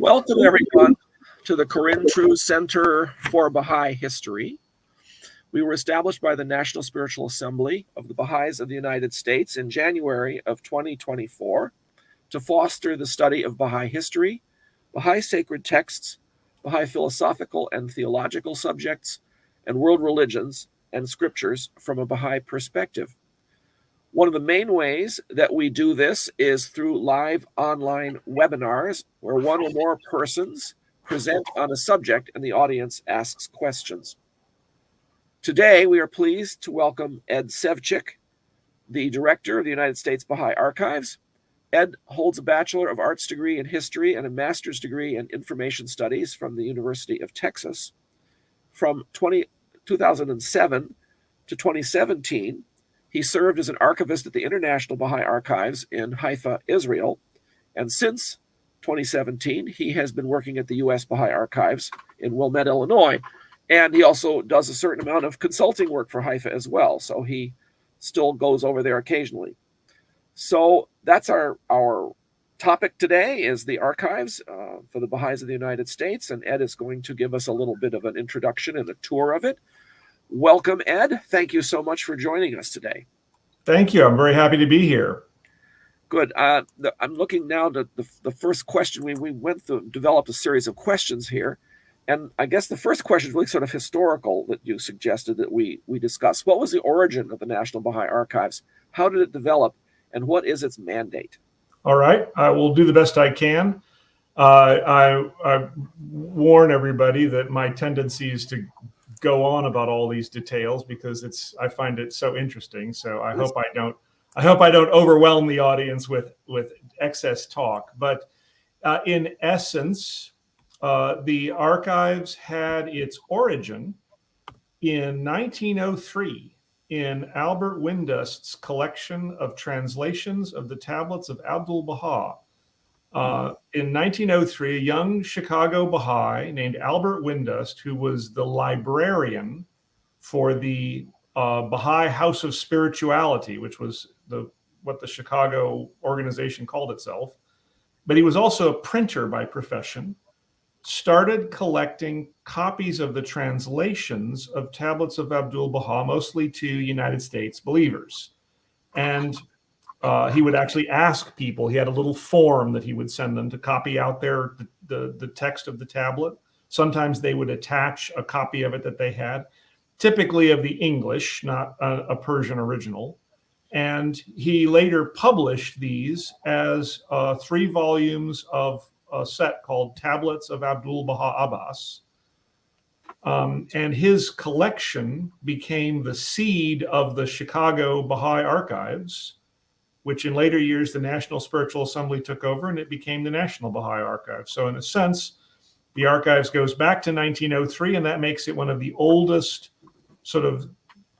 Welcome, everyone, to the Corinne True Center for Baha'i History. We were established by the National Spiritual Assembly of the Baha'is of the United States in January of 2024 to foster the study of Baha'i history, Baha'i sacred texts, Baha'i philosophical and theological subjects, and world religions and scriptures from a Baha'i perspective. One of the main ways that we do this is through live online webinars where one or more persons present on a subject and the audience asks questions. Today, we are pleased to welcome Ed Sevcik, the director of the United States Baha'i Archives. Ed holds a Bachelor of Arts degree in History and a Master's degree in Information Studies from the University of Texas. From 2007 to 2017, he served as an archivist at the International Baha'i Archives in Haifa, Israel, and since 2017, he has been working at the U.S. Baha'i Archives in Wilmette, Illinois, and he also does a certain amount of consulting work for Haifa as well, so he still goes over there occasionally. So that's our topic today is the archives for the Baha'is of the United States, and Ed is going to give us a little bit of an introduction and a tour of it. Welcome, Ed. Thank you so much for joining us today. Thank you. I'm very happy to be here. Good. I'm looking now to the first question. We went through, developed a series of questions here. And I guess the first question is really sort of historical that you suggested that we discuss. What was the origin of the National Baha'i Archives? How did it develop? And what is its mandate? All right. I will do the best I can. I warn everybody that my tendency is to go on about all these details because I find it so interesting. So I hope I don't overwhelm the audience with excess talk. But in essence, the archives had its origin in 1903 in Albert Windust's collection of translations of the tablets of Abdul-Baha. In 1903, a young Chicago Baha'i named Albert Windust, who was the librarian for the Baha'i House of Spirituality, which was what the Chicago organization called itself, but he was also a printer by profession, started collecting copies of the translations of tablets of Abdul-Baha, mostly to United States believers. And he would actually ask people, he had a little form that he would send them to copy out the text of the tablet. Sometimes they would attach a copy of it that they had, typically of the English, not a Persian original. And he later published these as 3 volumes of a set called Tablets of Abdul-Baha Abbas. And his collection became the seed of the Chicago Baha'i Archives, which in later years the National Spiritual Assembly took over, and it became the National Baha'i Archive. So in a sense, the archives goes back to 1903, and that makes it one of the oldest sort of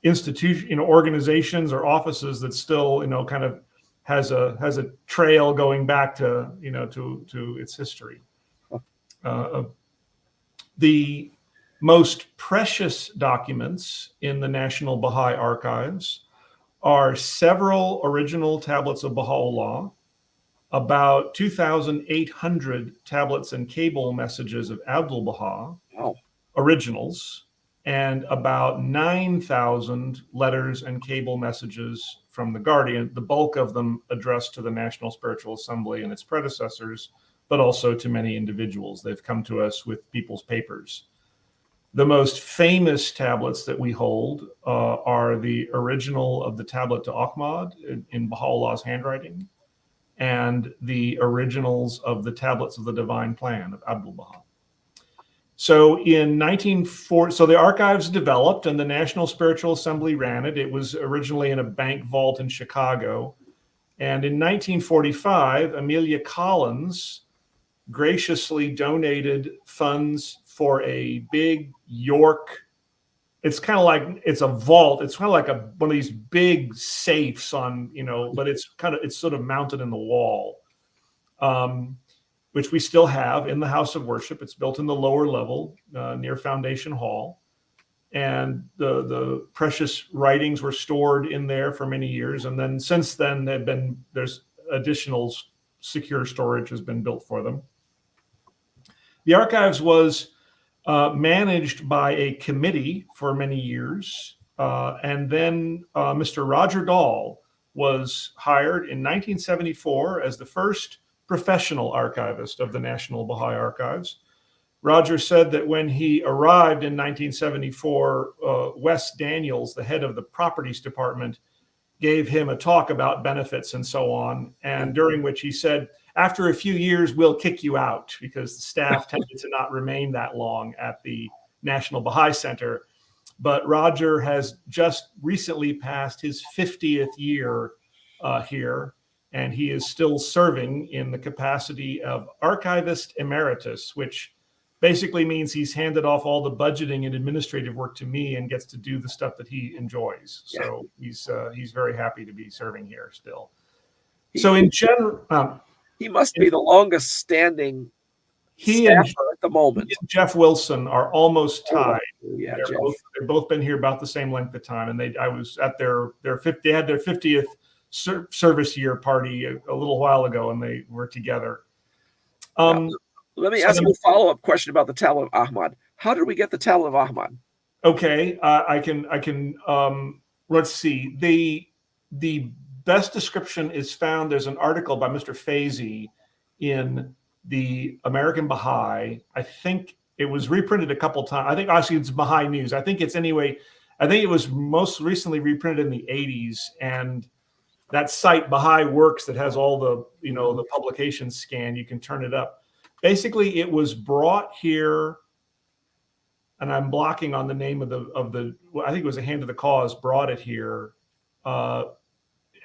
organizations or offices that still, kind of has a trail going back to, to its history. The most precious documents in the National Baha'i Archives are several original tablets of Baha'u'llah, about 2,800 tablets and cable messages of Abdul-Baha, originals, and about 9,000 letters and cable messages from the Guardian, the bulk of them addressed to the National Spiritual Assembly and its predecessors, but also to many individuals. They've come to us with people's papers. The most famous tablets that we hold are the original of the tablet to Ahmad in Baha'u'llah's handwriting, and the originals of the tablets of the Divine Plan of Abdul-Baha. So in 1940, so the archives developed and the National Spiritual Assembly ran it. It was originally in a bank vault in Chicago. And in 1945, Amelia Collins graciously donated funds for a big York. It's kind of like, it's a vault. It's kind of like one of these big safes on, but it's sort of mounted in the wall, which we still have in the House of Worship. It's built in the lower level near Foundation Hall. And the precious writings were stored in there for many years. And then since then, there's additional secure storage has been built for them. The archives was managed by a committee for many years. And then Mr. Roger Dahl was hired in 1974 as the first professional archivist of the National Baha'i Archives. Roger said that when he arrived in 1974, Wes Daniels, the head of the properties department, gave him a talk about benefits and so on, and during which he said, after a few years, we'll kick you out, because the staff tended to not remain that long at the National Baha'i Center. But Roger has just recently passed his 50th year here, and he is still serving in the capacity of Archivist Emeritus, which basically means he's handed off all the budgeting and administrative work to me and gets to do the stuff that he enjoys. So he's very happy to be serving here still. So in general, he must be the longest standing staffer at the moment. He and Jeff Wilson are almost tied. Yeah, they've both been here about the same length of time, and I was at they had their 50th service year party a little while ago, and they were together. Let me ask you a follow-up question about the Tablet of Ahmad. How did we get the Tablet of Ahmad? Okay, I can. Let's see. The best description is found. There's an article by Mr. Faizi in the American Baha'i. I think it was reprinted a couple times. I think actually it's Baha'i News. I think it was most recently reprinted in the 80s, and that site Baha'i Works that has all the the publications scan, you can turn it up. Basically, it was brought here, and I'm blocking on the name of the. I think it was a Hand of the Cause brought it here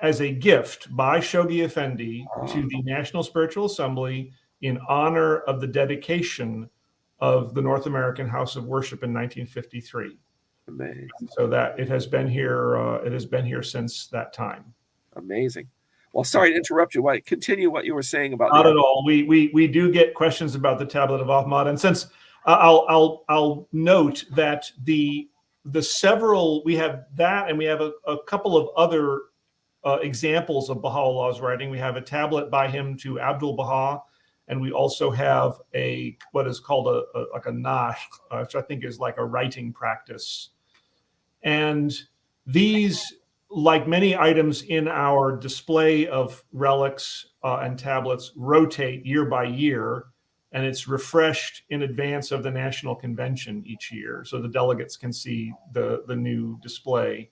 as a gift by Shoghi Effendi to the National Spiritual Assembly in honor of the dedication of the North American House of Worship in 1953. Amazing. So that it has been here. It has been here since that time. Amazing. Well, sorry to interrupt you. Continue what you were saying about. Not at all. We do get questions about the Tablet of Ahmad, and since I'll note that the several, we have that, and we have a couple of other examples of Baha'u'llah's writing. We have a tablet by him to Abdul Baha, and we also have what is called a nash, which I think is like a writing practice. And these, like many items in our display of relics and tablets, rotate year by year, and it's refreshed in advance of the National Convention each year, so the delegates can see the new display.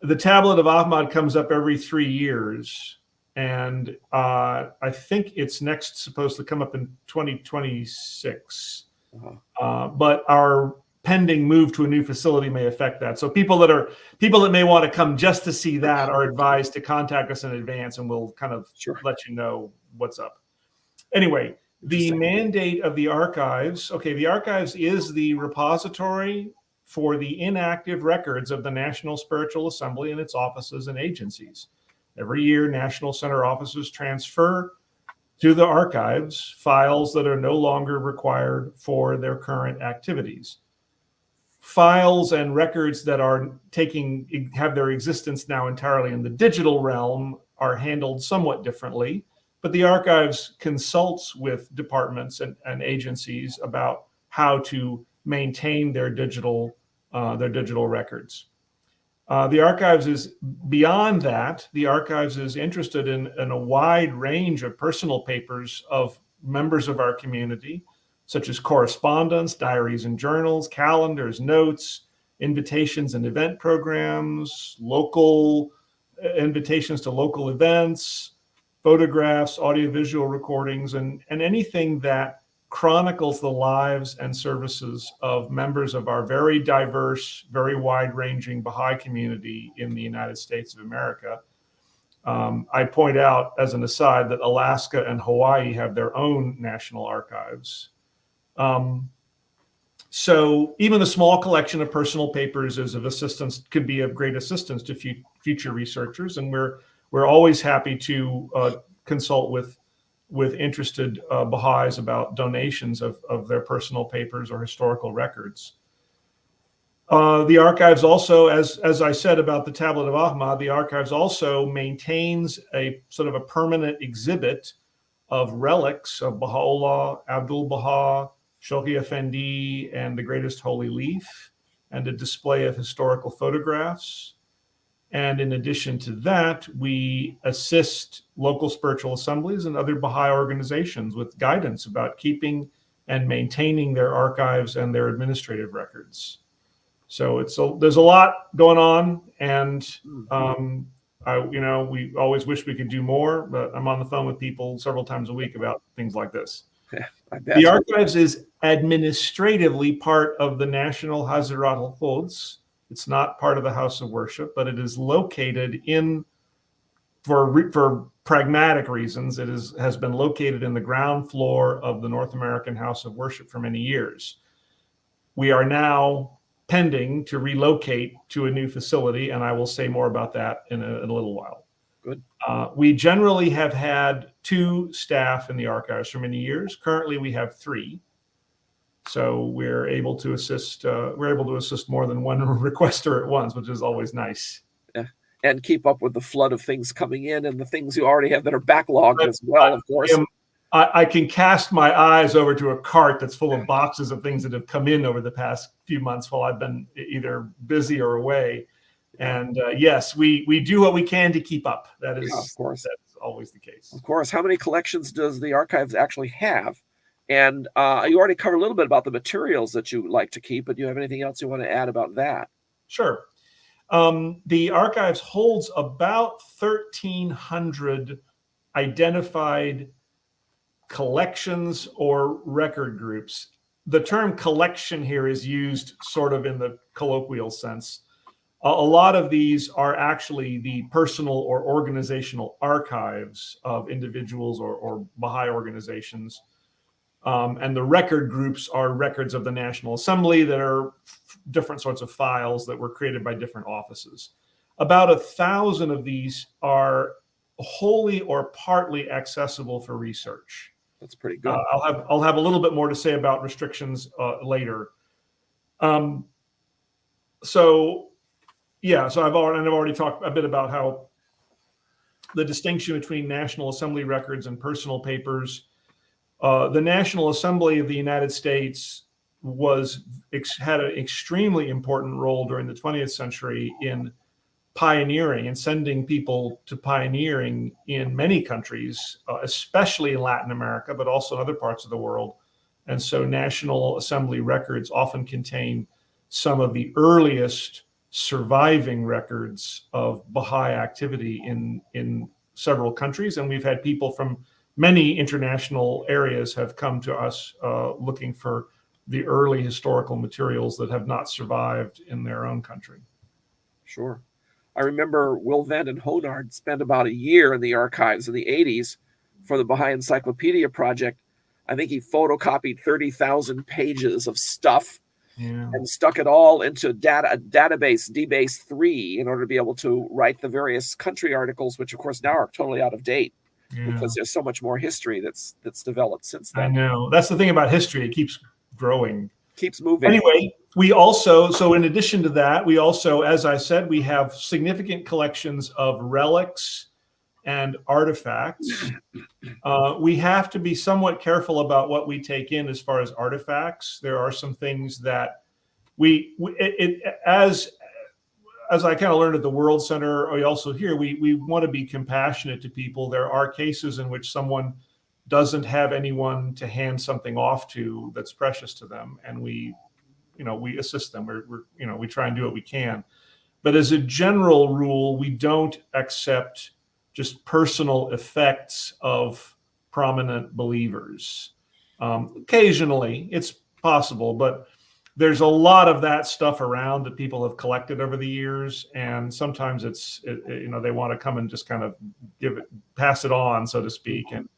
The Tablet of Ahmad comes up every 3 years, and I think it's next supposed to come up in 2026. But our pending move to a new facility may affect that. So people that may want to come just to see that are advised to contact us in advance, and we'll kind of let you know what's up. Anyway, the mandate of the archives. Okay, the archives is the repository for the inactive records of the National Spiritual Assembly and its offices and agencies. Every year, National Center offices transfer to the archives files that are no longer required for their current activities. Files and records that have their existence now entirely in the digital realm are handled somewhat differently, but the archives consults with departments and agencies about how to maintain their digital records. The archives is beyond that. The archives is interested in a wide range of personal papers of members of our community, such as correspondence, diaries and journals, calendars, notes, invitations and event programs, local invitations to local events, photographs, audiovisual recordings, and anything that chronicles the lives and services of members of our very diverse, very wide-ranging Baha'i community in the United States of America. I point out as an aside that Alaska and Hawaii have their own national archives. So even a small collection of personal papers could be of great assistance to future researchers, and we're always happy to consult with interested Baha'is about donations of their personal papers or historical records. The archives also, as I said about the Tablet of Ahmad, the archives also maintains a sort of a permanent exhibit of relics of Baha'u'llah, Abdul Baha, Shoghi Effendi and the Greatest Holy Leaf, and a display of historical photographs. And in addition to that, we assist local spiritual assemblies and other Baha'i organizations with guidance about keeping and maintaining their archives and their administrative records. So there's a lot going on, and we always wish we could do more, but I'm on the phone with people several times a week about things like this. I bet. The archives is administratively part of the National Hazirat al-Quds. It's not part of the House of Worship, but it is located for pragmatic reasons, has been located in the ground floor of the North American House of Worship for many years. We are now pending to relocate to a new facility, and I will say more about that in a little while. Good. We generally have had 2 staff in the archives for many years. Currently, we have 3. So we're able to assist. We're able to assist more than one requester at once, which is always nice. Yeah. And keep up with the flood of things coming in and the things you already have that are backlogged as well, of course. I can cast my eyes over to a cart that's full of boxes of things that have come in over the past few months while I've been either busy or away. And yes, we do what we can to keep up. That is, of course, that's always the case. Of course. How many collections does the archives actually have? And you already covered a little bit about the materials that you like to keep, but do you have anything else you want to add about that? Sure. The archives holds about 1,300 identified collections or record groups. The term collection here is used sort of in the colloquial sense. A lot of these are actually the personal or organizational archives of individuals or Baha'i organizations. And the record groups are records of the National Assembly that are different sorts of files that were created by different offices. About 1,000 of these are wholly or partly accessible for research. That's pretty good. I'll have a little bit more to say about restrictions later. So I've already talked a bit about how the distinction between National Assembly records and personal papers. The National Assembly of the United States had an extremely important role during the 20th century in pioneering and sending people to pioneering in many countries, especially in Latin America, but also in other parts of the world. And so National Assembly records often contain some of the earliest surviving records of Baha'i activity in several countries. And we've had people from many international areas have come to us looking for the early historical materials that have not survived in their own country. Sure. I remember Will Vanden Honard spent about a year in the archives in the 80s for the Baha'i Encyclopedia Project. I think he photocopied 30,000 pages of stuff and stuck it all into a database, DBase 3, in order to be able to write the various country articles, which of course now are totally out of date. Because there's so much more history that's developed since then. I know. That's the thing about history. It keeps growing. Keeps moving. Anyway, we also, so in addition to that, we also, as I said, we have significant collections of relics and artifacts. We have to be somewhat careful about what we take in as far as artifacts. There are some things that as I kind of learned at the World Center, or also here, we want to be compassionate to people. There are cases in which someone doesn't have anyone to hand something off to that's precious to them, and we assist them. We try and do what we can. But as a general rule, we don't accept just personal effects of prominent believers. Occasionally, it's possible, but there's a lot of that stuff around that people have collected over the years, and sometimes they want to come and just kind of pass it on, so to speak. And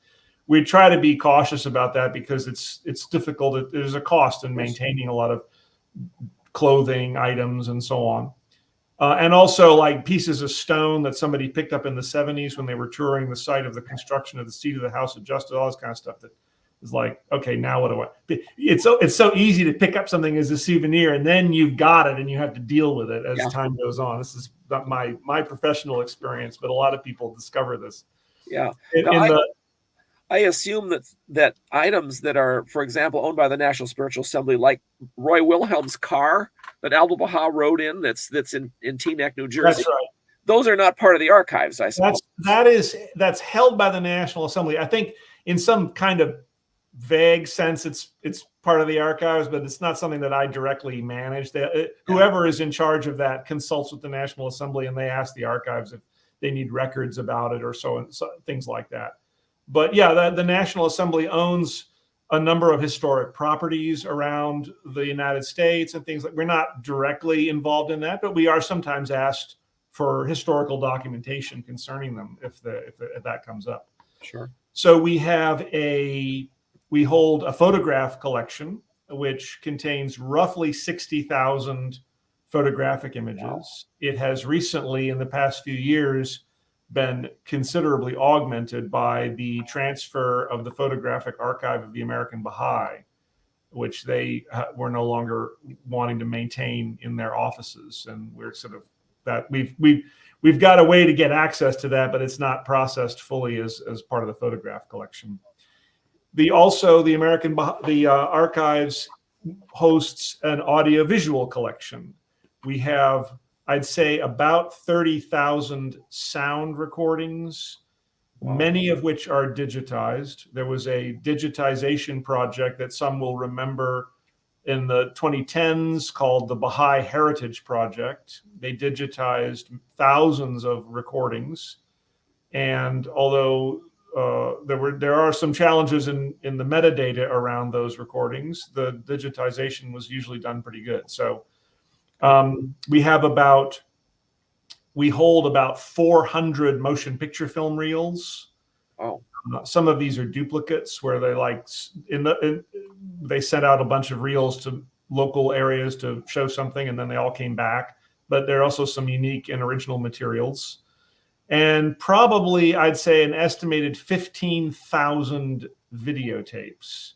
we try to be cautious about that because it's difficult. There's a cost in maintaining a lot of clothing items and so on. And also like pieces of stone that somebody picked up in the 70s when they were touring the site of the construction of the seat of the House of Justice, all this kind of stuff that is like, okay, now what do I? It's so easy to pick up something as a souvenir, and then you've got it, and you have to deal with it as time goes on. This is not my professional experience, but a lot of people discover this. Yeah, I assume that items that are, for example, owned by the National Spiritual Assembly, like Roy Wilhelm's car that Abdu'l-Baha rode in, that's in Teaneck, New Jersey. That's right. Those are not part of the archives, I suppose. That's held by the National Assembly. I think in some kind of vague sense, it's part of the archives, but it's not something that I directly manage. Whoever is in charge of that consults with the National Assembly, and they ask the archives if they need records about it or so things like that. But yeah, the National Assembly owns a number of historic properties around the United States and things like. We're not directly involved in that, but we are sometimes asked for historical documentation concerning them if that comes up. Sure. So we hold a photograph collection which contains roughly 60,000 photographic images. Wow. It has recently, in the past few years, been considerably augmented by the transfer of the photographic archive of the American Baha'i, which they were no longer wanting to maintain in their offices, and we're sort of that we've got a way to get access to that, but it's not processed fully as part of the photograph collection. The archives hosts an audiovisual collection. We have, I'd say, about 30,000 sound recordings, many of which are digitized. There was a digitization project that some will remember in the 2010s called the Baha'i Heritage Project. They digitized thousands of recordings. And although there are some challenges in the metadata around those recordings, the digitization was usually done pretty good. So we hold about 400 motion picture film reels. Oh. Some of these are duplicates where they sent out a bunch of reels to local areas to show something, and then they all came back. But there are also some unique and original materials. And probably, I'd say, an estimated 15,000 videotapes.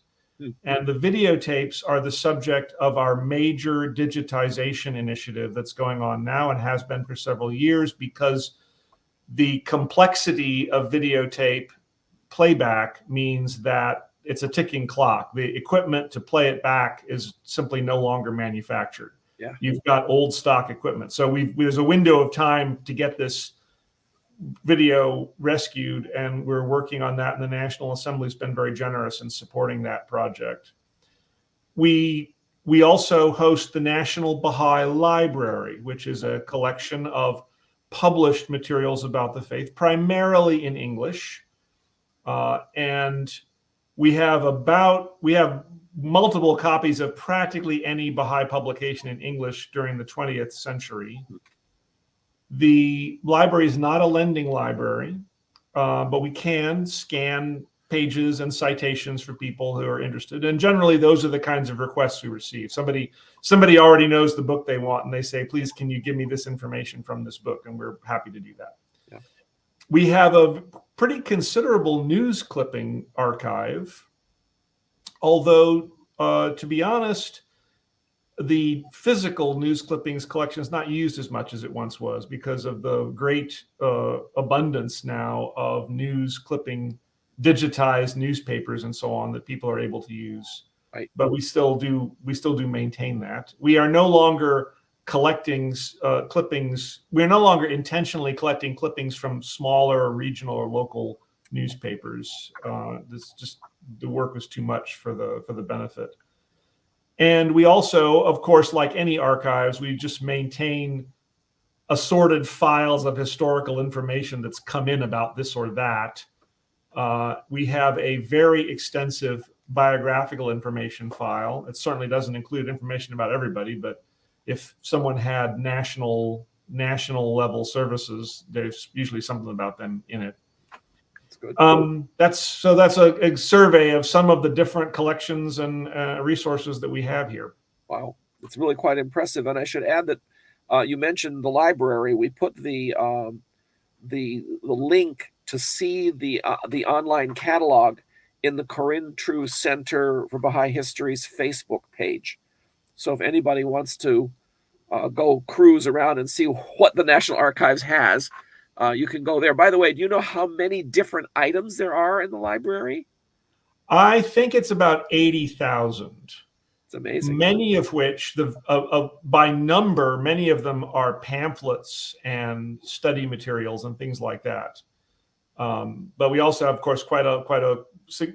And the videotapes are the subject of our major digitization initiative that's going on now and has been for several years, because the complexity of videotape playback means that it's a ticking clock. The equipment to play it back is simply no longer manufactured. Yeah. You've got old stock equipment. So there's a window of time to get this video rescued, and we're working on that, and the National Assembly's been very generous in supporting that project. We also host the National Baha'i Library, which is a collection of published materials about the faith, primarily in English. And we have multiple copies of practically any Baha'i publication in English during the 20th century. The library is not a lending library, but we can scan pages and citations for people who are interested. And generally, those are the kinds of requests we receive. Somebody already knows the book they want, and they say, please, can you give me this information from this book? And we're happy to do that. Yeah. We have a pretty considerable news clipping archive, although, to be honest, the physical news clippings collection is not used as much as it once was because of the great abundance now of news clipping, digitized newspapers and so on that people are able to use. Right. But we still do maintain that. We are no longer collecting clippings. We're no longer intentionally collecting clippings from smaller regional or local newspapers. The work was too much for the benefit. And we also, of course, like any archives, we just maintain assorted files of historical information that's come in about this or that. We have a very extensive biographical information file. It certainly doesn't include information about everybody, but if someone had national level services, there's usually something about them in it. Good. That's a survey of some of the different collections and resources that we have here. Wow, it's really quite impressive. And I should add that you mentioned the library. We put the link to see the online catalog in the Corinne True Center for Baha'i History's Facebook page. So if anybody wants to go cruise around and see what the National Archives has, You can go there. By the way, do you know how many different items there are in the library? I think it's about 80,000. It's amazing. Many of which, by number, many of them are pamphlets and study materials and things like that. But we also have, of course,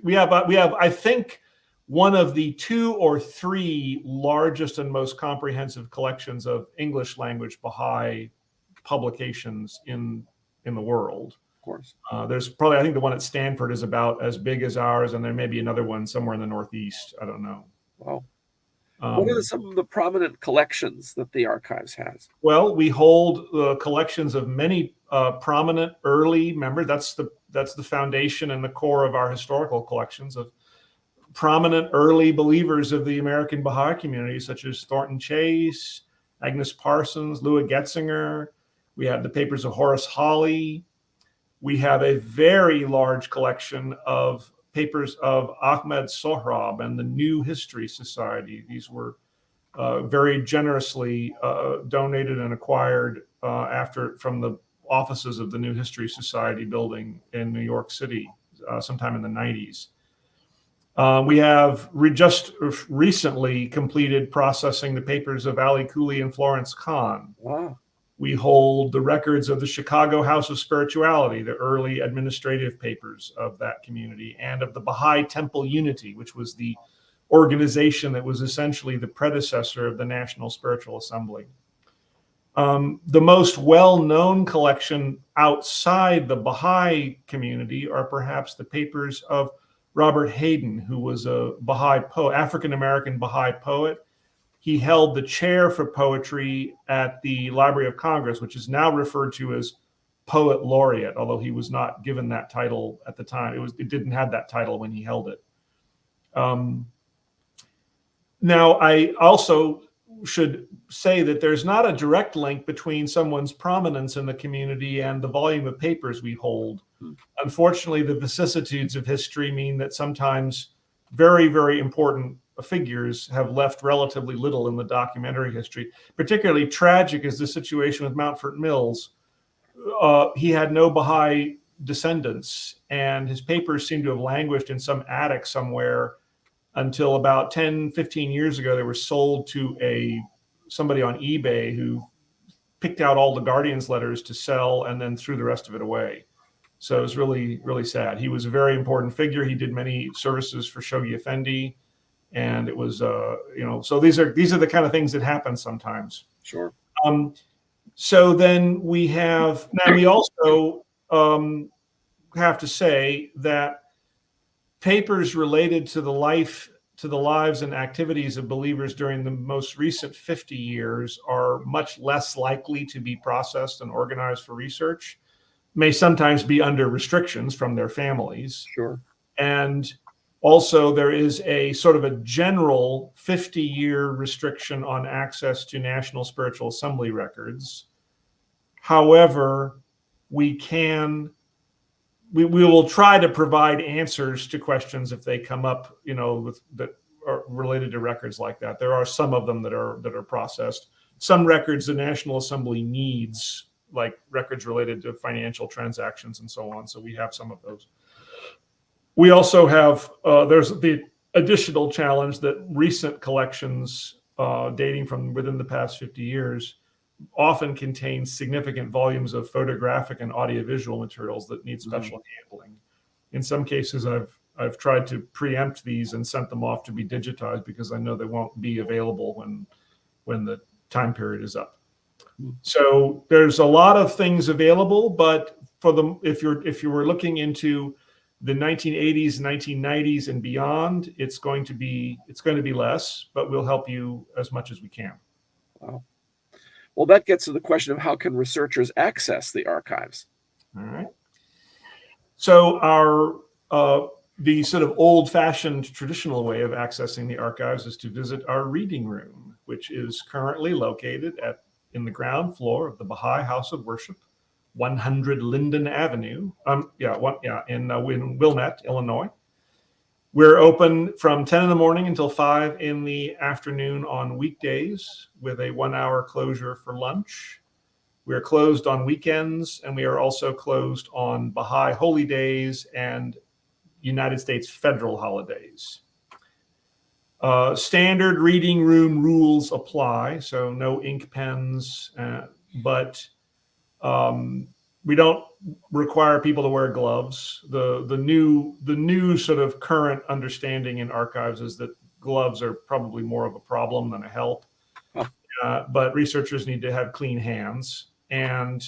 we have, I think, one of the 2 or 3 largest and most comprehensive collections of English language Baha'i publications in the world. Of course. There's probably, I think the one at Stanford is about as big as ours, and there may be another one somewhere in the Northeast. I don't know. Wow. What are some of the prominent collections that the archives has? Well, we hold the collections of many prominent early members. That's the foundation and the core of our historical collections of prominent early believers of the American Baha'i community, such as Thornton Chase, Agnes Parsons, Louis Getzinger. We have the papers of Horace Hawley. We have a very large collection of papers of Ahmed Sohrab and the New History Society. These were very generously donated and acquired from the offices of the New History Society building in New York City sometime in the 90s. We have just recently completed processing the papers of Ali Cooley and Florence Kahn. Wow. We hold the records of the Chicago House of Spirituality, the early administrative papers of that community, and of the Baha'i Temple Unity, which was the organization that was essentially the predecessor of the National Spiritual Assembly. The most well-known collection outside the Baha'i community are perhaps the papers of Robert Hayden, who was a Baha'i poet, African-American Baha'i poet. He held the chair for poetry at the Library of Congress, which is now referred to as Poet Laureate, although he was not given that title at the time. It didn't have that title when he held it. Now, I also should say that there's not a direct link between someone's prominence in the community and the volume of papers we hold. Unfortunately, the vicissitudes of history mean that sometimes very, very important figures have left relatively little in the documentary history. Particularly tragic is the situation with Mountfort Mills. He had no Baha'i descendants, and his papers seem to have languished in some attic somewhere until about 10, 15 years ago. They were sold to somebody on eBay who picked out all the Guardian's letters to sell and then threw the rest of it away. So it was really, really sad. He was a very important figure. He did many services for Shoghi Effendi. And it was, so these are the kind of things that happen sometimes. Sure. So then we also have to say that papers related to the lives and activities of believers during the most recent 50 years are much less likely to be processed and organized for research, may sometimes be under restrictions from their families. Sure. And also, there is a sort of a general 50-year restriction on access to National Spiritual Assembly records. However, we will try to provide answers to questions if they come up, that are related to records like that. There are some of them that are processed. Some records the National Assembly needs, like records related to financial transactions and so on. So we have some of those. We also have, there's the additional challenge that recent collections dating from within the past 50 years often contain significant volumes of photographic and audiovisual materials that need special handling. In some cases, I've tried to preempt these and sent them off to be digitized because I know they won't be available when the time period is up. So there's a lot of things available, but if you were looking into the 1980s, 1990s, and beyond, it's going to be less, but we'll help you as much as we can. Wow. Well, that gets to the question of how can researchers access the archives? All right. So the sort of old-fashioned traditional way of accessing the archives is to visit our reading room, which is currently located in the ground floor of the Baha'i House of Worship, 100 Linden Avenue, in Wilmette, Illinois. We're open from 10 in the morning until 5 in the afternoon on weekdays with a 1-hour closure for lunch. We are closed on weekends, and we are also closed on Baha'i holy days and United States federal holidays. Standard reading room rules apply, so no ink pens, but we don't require people to wear gloves. The new sort of current understanding in archives is that gloves are probably more of a problem than a help. But researchers need to have clean hands, and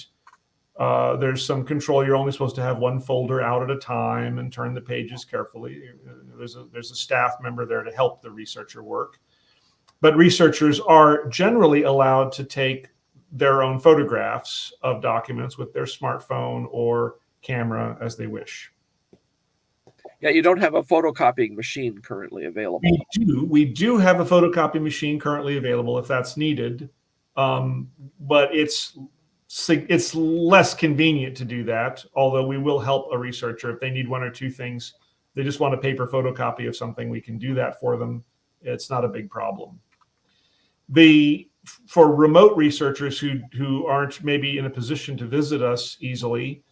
there's some control. You're only supposed to have one folder out at a time and turn the pages carefully. There's a staff member there to help the researcher work. But researchers are generally allowed to take their own photographs of documents with their smartphone or camera as they wish. Yeah, you don't have a photocopying machine currently available. We do have a photocopy machine currently available if that's needed, but it's less convenient to do that, although we will help a researcher if they need one or two things. They just want a paper photocopy of something, we can do that for them. It's not a big problem. For remote researchers who aren't maybe in a position to visit us easily,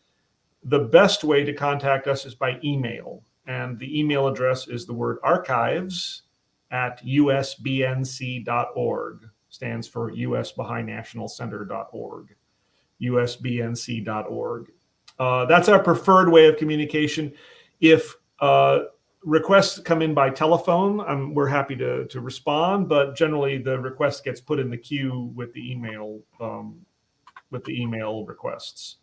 the best way to contact us is by email. And the email address is the word archives@usbnc.org. Stands for US Baha'i National Center.org. usbnc.org. That's our preferred way of communication. If requests come in by telephone, we're happy to respond, but generally the request gets put in the queue with the email requests.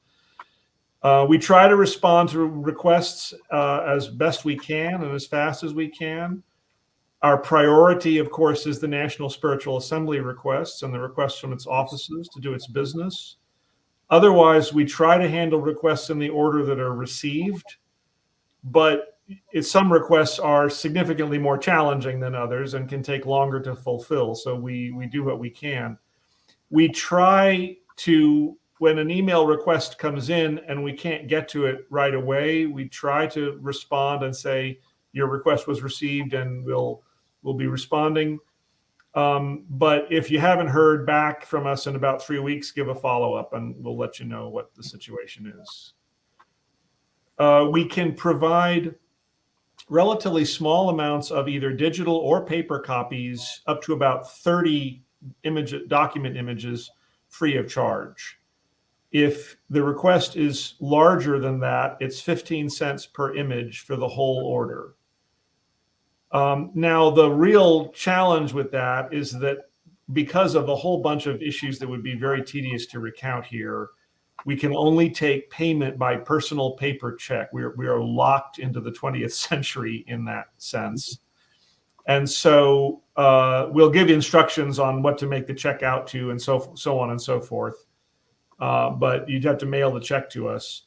We try to respond to requests as best we can and as fast as we can. Our priority, of course, is the National Spiritual Assembly requests and the requests from its offices to do its business. Otherwise, we try to handle requests in the order that are received, but some requests are significantly more challenging than others and can take longer to fulfill. So we do what we can. We try to, when an email request comes in and we can't get to it right away, we try to respond and say, your request was received and we'll be responding. But if you haven't heard back from us in about 3 weeks, give a follow-up and we'll let you know what the situation is. We can provide relatively small amounts of either digital or paper copies, up to about 30 document images, free of charge. If the request is larger than that, it's 15 cents per image for the whole order. Now, the real challenge with that is that because of a whole bunch of issues that would be very tedious to recount here, we can only take payment by personal paper check. We are locked into the 20th century in that sense. And so we'll give you instructions on what to make the check out to and so on and so forth. But you'd have to mail the check to us.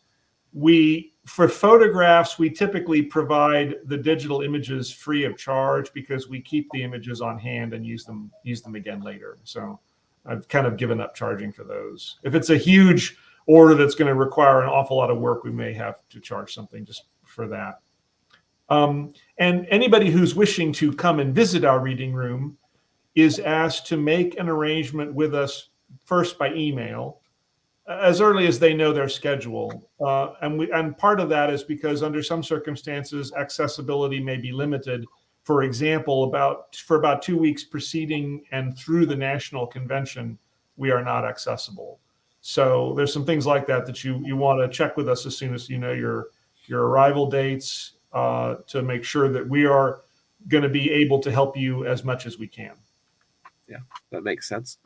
For photographs, we typically provide the digital images free of charge because we keep the images on hand and use them again later. So I've kind of given up charging for those. If it's a huge order that's going to require an awful lot of work, we may have to charge something just for that. And anybody who's wishing to come and visit our reading room is asked to make an arrangement with us first by email as early as they know their schedule. And part of that is because under some circumstances, accessibility may be limited. For example, for about 2 weeks preceding and through the national convention, we are not accessible. So there's some things like that you want to check with us as soon as you know your arrival dates to make sure that we are going to be able to help you as much as we can. Yeah, that makes sense.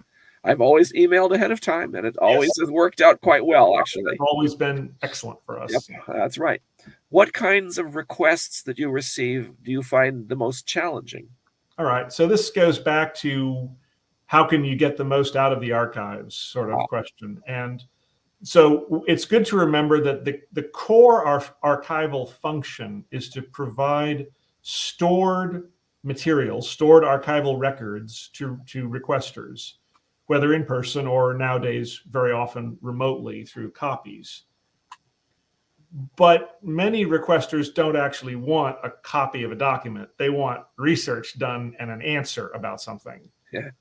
I've always emailed ahead of time, and it always has worked out quite well, actually. It's always been excellent for us. Yep, that's right. What kinds of requests that you receive do you find the most challenging? All right. So this goes back to how can you get the most out of the archives sort of question. And so it's good to remember that the core archival function is to provide stored materials, stored archival records to requesters, whether in person or nowadays very often remotely through copies. But many requesters don't actually want a copy of a document. They want research done and an answer about something. Yeah.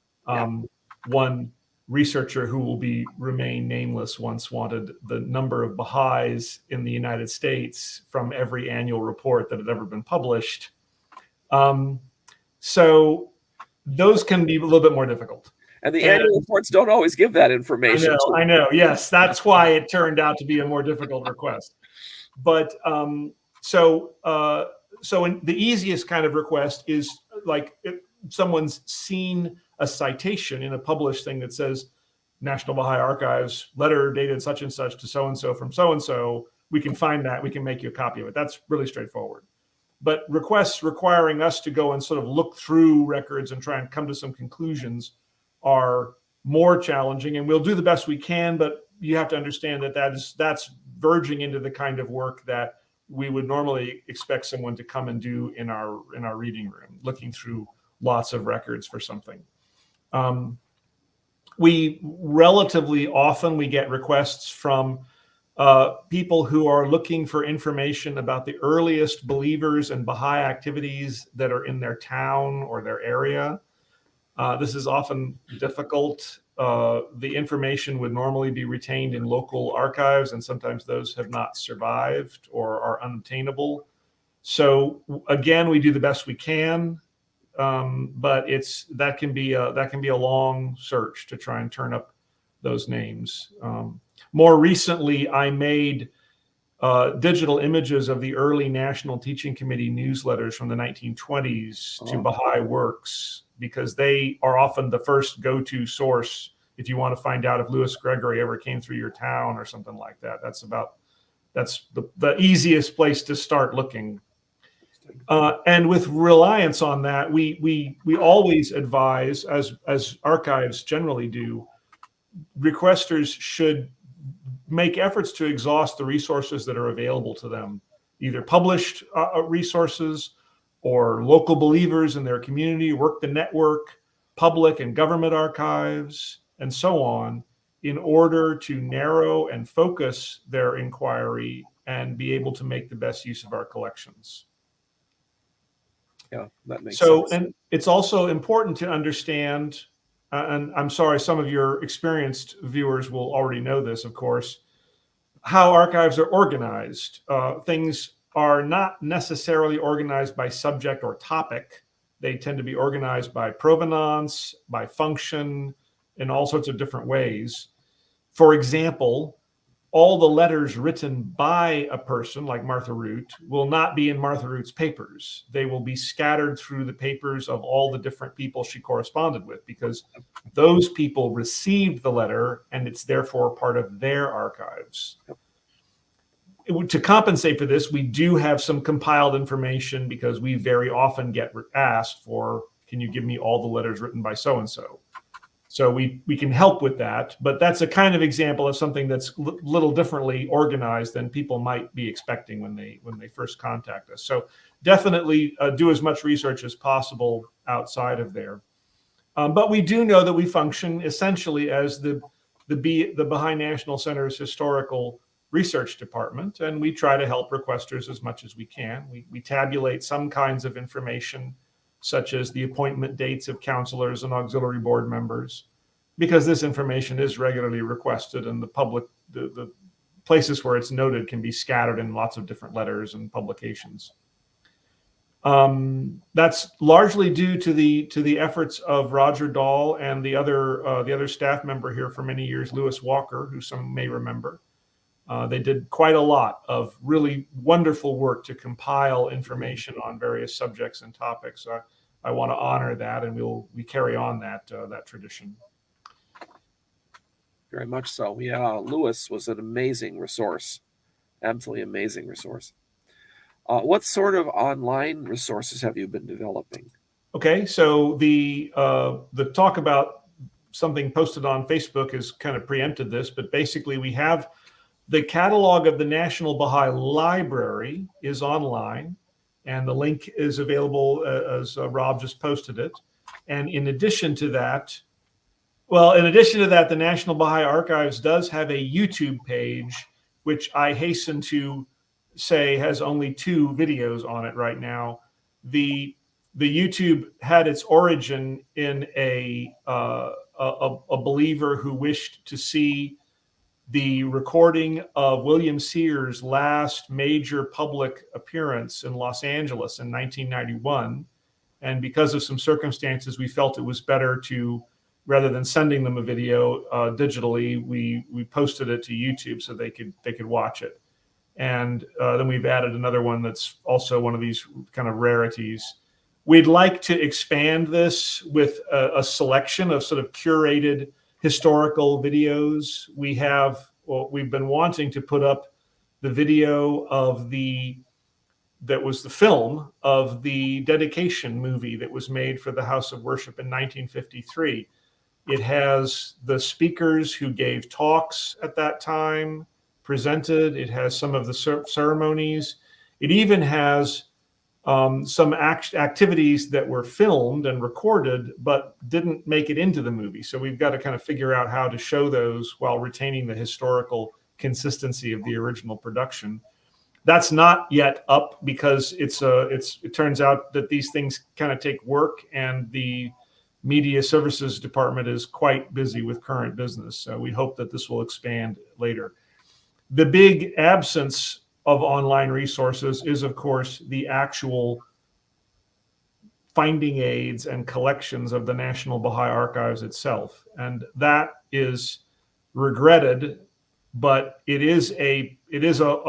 One researcher who will remain nameless once wanted the number of Baha'is in the United States from every annual report that had ever been published. So those can be a little bit more difficult. And the annual reports don't always give that information. I know. Yes, that's why it turned out to be a more difficult request. But so the easiest kind of request is like if someone's seen a citation in a published thing that says National Baha'i Archives, letter dated such and such to so-and-so from so-and-so, we can find that, we can make you a copy of it. That's really straightforward. But requests requiring us to go and sort of look through records and try and come to some conclusions are more challenging, and we'll do the best we can, but you have to understand that that's verging into the kind of work that we would normally expect someone to come and do in our reading room, looking through lots of records for something. We relatively often we get requests from people who are looking for information about the earliest believers and Baha'i activities that are in their town or their area. This is often difficult. The information would normally be retained in local archives, and sometimes those have not survived or are unobtainable. So again, we do the best we can, but that can be a long search to try and turn up those names. More recently, I made digital images of the early National Teaching Committee newsletters from the 1920s to Baha'i works, because they are often the first go-to source if you want to find out if Louis Gregory ever came through your town or something like that. That's the easiest place to start looking. And with reliance on that, we always advise, as archives generally do, requesters should make efforts to exhaust the resources that are available to them, either published resources or local believers in their community, work the network, public and government archives, and so on, in order to narrow and focus their inquiry and be able to make the best use of our collections. Yeah, that makes sense. And it's also important to understand, and I'm sorry, some of your experienced viewers will already know this, of course, how archives are organized. Things are not necessarily organized by subject or topic. They tend to be organized by provenance, by function, in all sorts of different ways. For example, all the letters written by a person like Martha Root will not be in Martha Root's papers. They will be scattered through the papers of all the different people she corresponded with, because those people received the letter and it's therefore part of their archives. To compensate for this, we do have some compiled information, because we very often get asked for, can you give me all the letters written by so-and-so? So we can help with that, but that's a kind of example of something that's a little differently organized than people might be expecting when they first contact us. So definitely do as much research as possible outside of there. But we do know that we function essentially as the Baha'i National Center's historical research department, and we try to help requesters as much as we can. We tabulate some kinds of information, such as the appointment dates of counselors and auxiliary board members, because this information is regularly requested, and the places where it's noted can be scattered in lots of different letters and publications. That's largely due to the efforts of Roger Dahl and the other staff member here for many years, Lewis Walker, who some may remember. They did quite a lot of really wonderful work to compile information on various subjects and topics. I want to honor that, and we carry on that tradition. Very much so. Yeah, Lewis was an amazing resource, absolutely amazing resource. What sort of online resources have you been developing? Okay, so the talk about something posted on Facebook has kind of preempted this, but basically we have the catalog of the National Baha'i Library is online, and the link is available as Rob just posted it. And in addition to that, the National Baha'i Archives does have a YouTube page, which I hasten to say has only 2 videos on it right now. The YouTube had its origin in a a believer who wished to see the recording of William Sears' last major public appearance in Los Angeles in 1991. And because of some circumstances, we felt it was better to, rather than sending them a video digitally, we posted it to YouTube so they could watch it. And then we've added another one that's also one of these kind of rarities. We'd like to expand this with a selection of sort of curated historical videos. We've been wanting to put up the video of that was the film of the dedication movie that was made for the House of Worship in 1953. It has the speakers who gave talks at that time presented. It has some of the ceremonies. It even has some activities that were filmed and recorded, but didn't make it into the movie. So we've got to kind of figure out how to show those while retaining the historical consistency of the original production. That's not yet up because it turns out that these things kind of take work, and the Media Services Department is quite busy with current business. So we hope that this will expand later. The big absence of online resources is, of course, the actual finding aids and collections of the National Baha'i Archives itself. And that is regretted, but it is a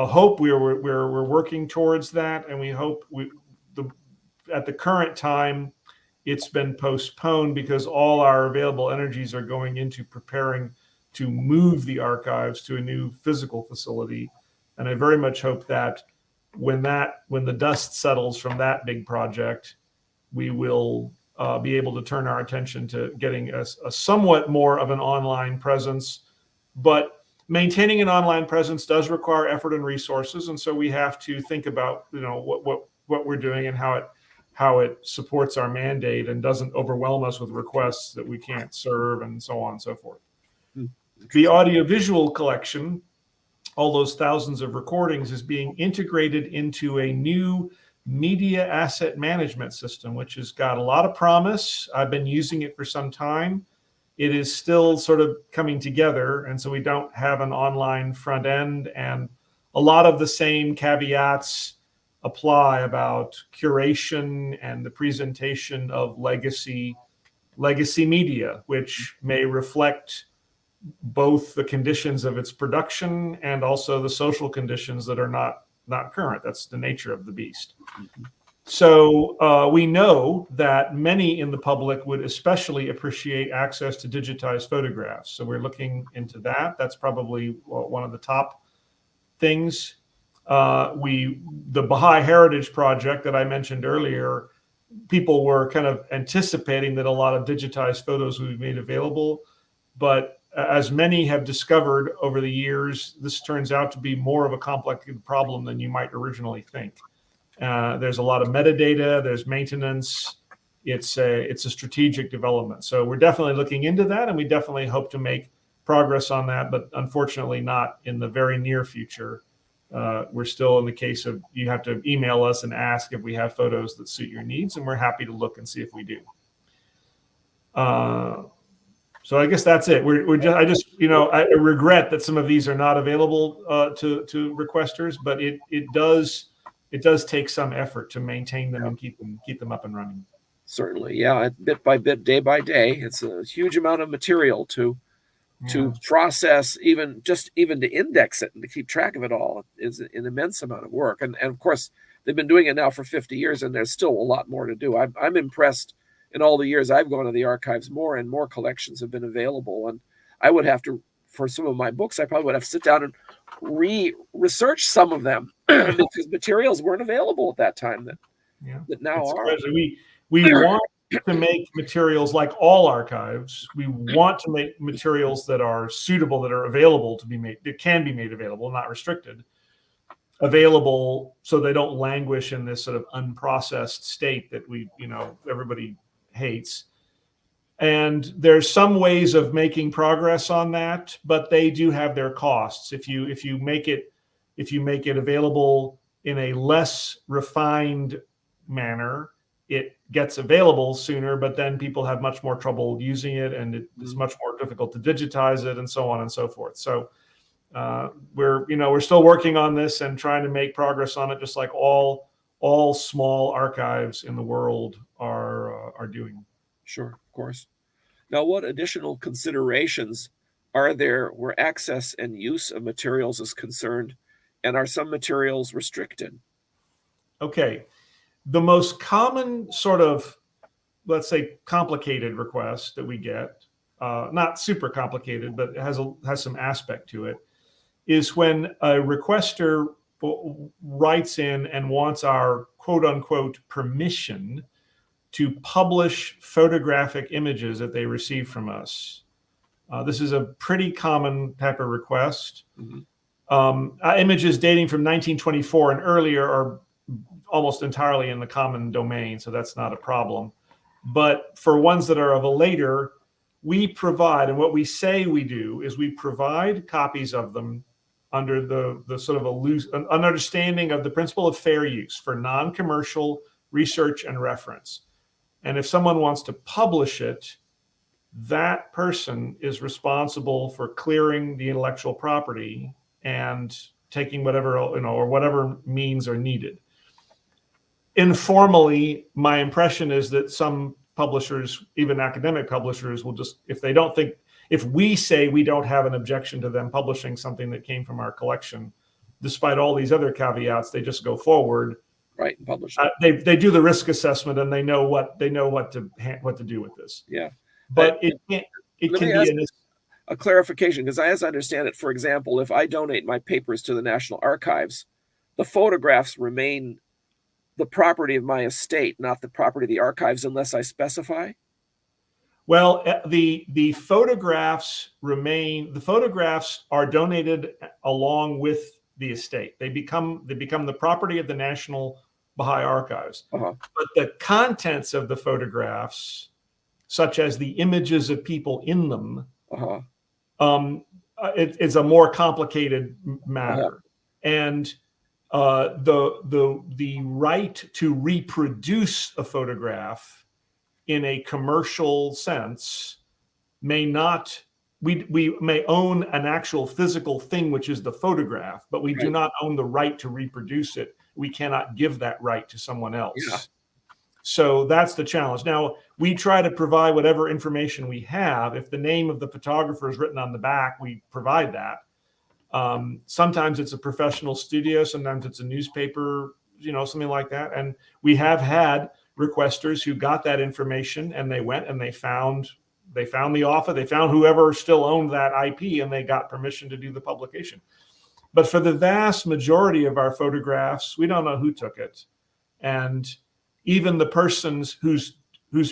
hope. We're working towards that, and we hope at the current time it's been postponed because all our available energies are going into preparing to move the archives to a new physical facility. And I very much hope that when the dust settles from that big project, we will be able to turn our attention to getting a somewhat more of an online presence. But maintaining an online presence does require effort and resources, and so we have to think about what we're doing and how it supports our mandate and doesn't overwhelm us with requests that we can't serve, and so on and so forth. The audiovisual collection, all those thousands of recordings, is being integrated into a new media asset management system, which has got a lot of promise. I've been using it for some time. It is still sort of coming together, and so we don't have an online front end, and a lot of the same caveats apply about curation and the presentation of legacy media, which may reflect both the conditions of its production and also the social conditions that are not current. That's the nature of the beast. So we know that many in the public would especially appreciate access to digitized photographs. So we're looking into that. That's probably one of the top things. The Baha'i Heritage Project that I mentioned earlier, people were kind of anticipating that a lot of digitized photos would be made available, but as many have discovered over the years, this turns out to be more of a complicated problem than you might originally think. There's a lot of metadata, there's maintenance, it's a strategic development. So we're definitely looking into that, and we definitely hope to make progress on that, but unfortunately not in the very near future. We're still in the case of you have to email us and ask if we have photos that suit your needs, and we're happy to look and see if we do. So I guess that's it. I regret that some of these are not available to requesters, but it does take some effort to maintain them and keep them up and running. Certainly, yeah. Bit by bit, day by day, it's a huge amount of material to process, even to index it and to keep track of it all is an immense amount of work. And of course, they've been doing it now for 50 years, and there's still a lot more to do. I'm impressed. In all the years I've gone to the archives, more and more collections have been available. And I would have to, for some of my books, I probably would have to sit down and research some of them because materials weren't available at that time that now are. We want to make materials like all archives. We want to make materials that are suitable, that are available to be made, that can be made available, not restricted, available so they don't languish in this sort of unprocessed state that everybody hates. And there's some ways of making progress on that, but they do have their costs. If you make it available in a less refined manner, it gets available sooner, but then people have much more trouble using it, and it is much more difficult to digitize it, and so on and so forth. So we're still working on this and trying to make progress on it, just like all small archives in the world are doing. Sure, of course. Now, what additional considerations are there where access and use of materials is concerned, and are some materials restricted? Okay. The most common sort of, let's say, complicated request that we get, not super complicated, but it has some aspect to it, is when a requester writes in and wants our quote unquote permission to publish photographic images that they receive from us. This is a pretty common type of request. Images dating from 1924 and earlier are almost entirely in the common domain, so that's not a problem. But for ones that are of a later, we provide, and what we say we do is we provide copies of them under the sort of an understanding of the principle of fair use for non-commercial research and reference. And if someone wants to publish it, that person is responsible for clearing the intellectual property and taking whatever, or whatever means are needed. Informally, my impression is that some publishers, even academic publishers, will just, if we say we don't have an objection to them publishing something that came from our collection, despite all these other caveats, they just go forward. Right, and publish it. They do the risk assessment, and they know what to do with this. Yeah, but it can be a clarification, because as I understand it, for example, if I donate my papers to the National Archives, the photographs remain the property of my estate, not the property of the archives, unless I specify? Well, the photographs remain. The photographs are donated along with the estate. They become the property of the National Baha'i Archives. But the contents of the photographs, such as the images of people in them, it's a more complicated matter. And the right to reproduce a photograph in a commercial sense may not. We may own an actual physical thing, which is the photograph, but we do not own the right to reproduce it. We cannot give that right to someone else. Yeah. So that's the challenge. Now, we try to provide whatever information we have. If the name of the photographer is written on the back, we provide that. Sometimes it's a professional studio, sometimes it's a newspaper, something like that. And we have had requesters who got that information, and they went and they found the author, they found whoever still owned that IP, and they got permission to do the publication. But for the vast majority of our photographs, we don't know who took it. And even the persons whose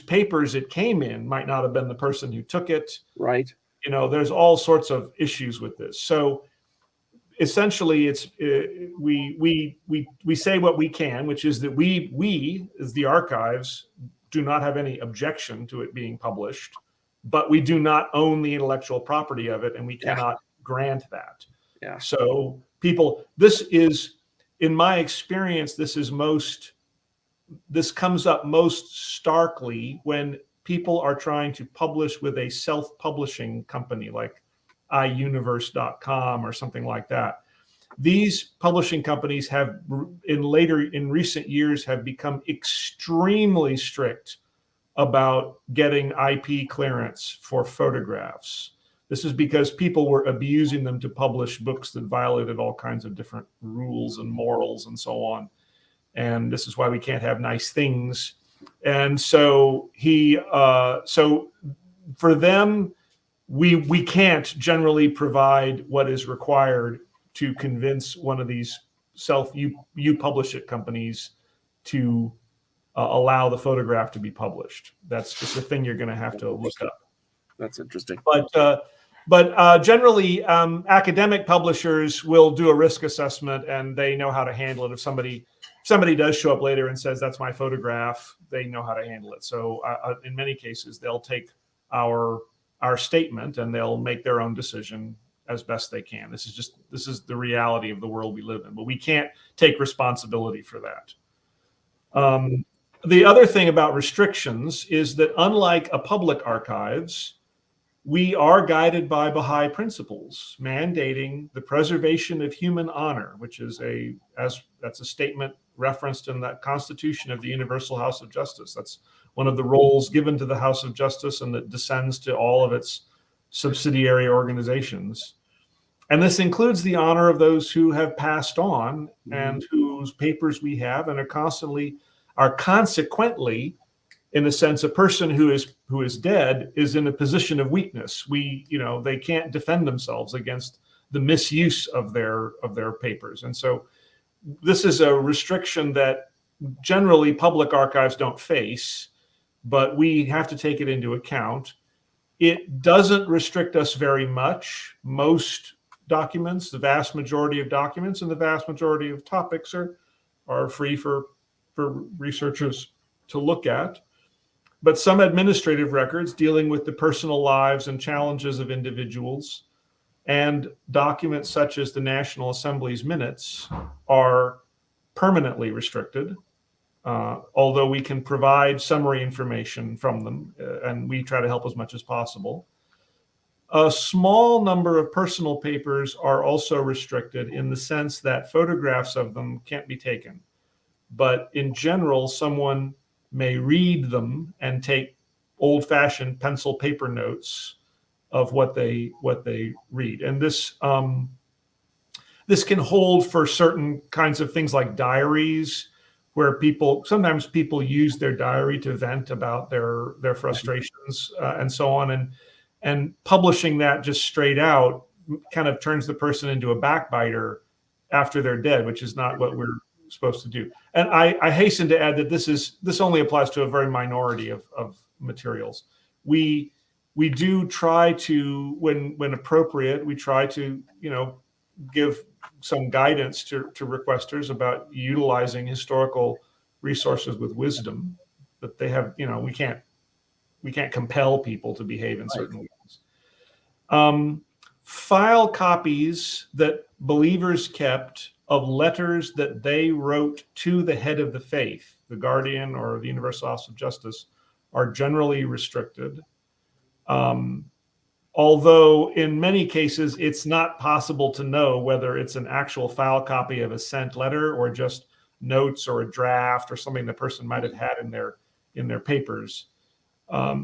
papers it came in might not have been the person who took it. Right. There's all sorts of issues with this. So essentially, it's we say what we can, which is that we as the archives do not have any objection to it being published, but we do not own the intellectual property of it, and we cannot grant that. Yeah. So this is, in my experience, this comes up most starkly when people are trying to publish with a self-publishing company like iUniverse.com or something like that. These publishing companies have, in recent years, have become extremely strict about getting IP clearance for photographs. This is because people were abusing them to publish books that violated all kinds of different rules and morals and so on. And this is why we can't have nice things. And so so for them, we can't generally provide what is required to convince one of these you publish it companies to allow the photograph to be published. That's just a thing you're going to have to look up. That's interesting. But generally, academic publishers will do a risk assessment, and they know how to handle it. If somebody does show up later and says, that's my photograph, they know how to handle it. So in many cases, they'll take our statement and they'll make their own decision as best they can. This is the reality of the world we live in, but we can't take responsibility for that. The other thing about restrictions is that unlike a public archives, we are guided by Baha'i principles mandating the preservation of human honor, which is that's a statement referenced in that Constitution of the Universal House of Justice. That's one of the roles given to the House of Justice, and that descends to all of its subsidiary organizations. And this includes the honor of those who have passed on and whose papers we have and are consequently, in a sense, a person who is dead is in a position of weakness. They can't defend themselves against the misuse of their papers. And so this is a restriction that generally public archives don't face, but we have to take it into account. It doesn't restrict us very much. Most documents, the vast majority of documents and the vast majority of topics are free for researchers to look at. But some administrative records dealing with the personal lives and challenges of individuals and documents such as the National Assembly's minutes are permanently restricted, although we can provide summary information from them, and we try to help as much as possible. A small number of personal papers are also restricted in the sense that photographs of them can't be taken. But in general, someone may read them and take old-fashioned pencil paper notes of what they read. And this can hold for certain kinds of things like diaries, where sometimes people use their diary to vent about their frustrations and so on. And publishing that just straight out kind of turns the person into a backbiter after they're dead, which is not what we're supposed to do. And I hasten to add that this only applies to a very minority of materials. We do try to, when appropriate, we try to give some guidance to requesters about utilizing historical resources with wisdom. That they have, we can't compel people to behave in certain ways. File copies that believers kept of letters that they wrote to the head of the faith, the Guardian or the Universal House of Justice, are generally restricted. Although in many cases, it's not possible to know whether it's an actual file copy of a sent letter or just notes or a draft or something the person might have had in their papers.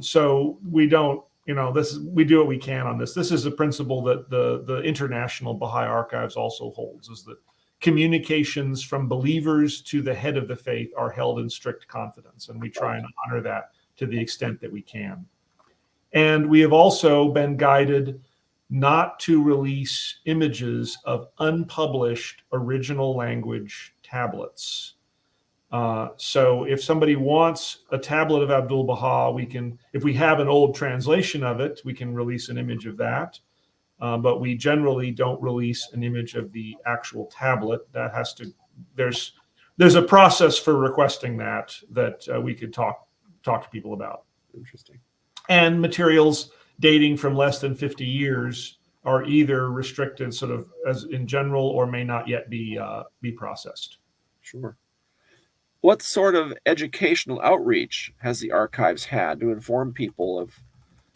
So we don't, we do what we can on this. This is a principle that the International Baha'i Archives also holds, is that communications from believers to the head of the faith are held in strict confidence, and we try and honor that to the extent that we can. And we have also been guided not to release images of unpublished original language tablets. So if somebody wants a tablet of Abdul Baha, if we have an old translation of it, we can release an image of that. But we generally don't release an image of the actual tablet. There's a process for requesting that we could talk to people about. Interesting. And materials dating from less than 50 years are either restricted sort of as in general or may not yet be processed. Sure. What sort of educational outreach has the archives had to inform people of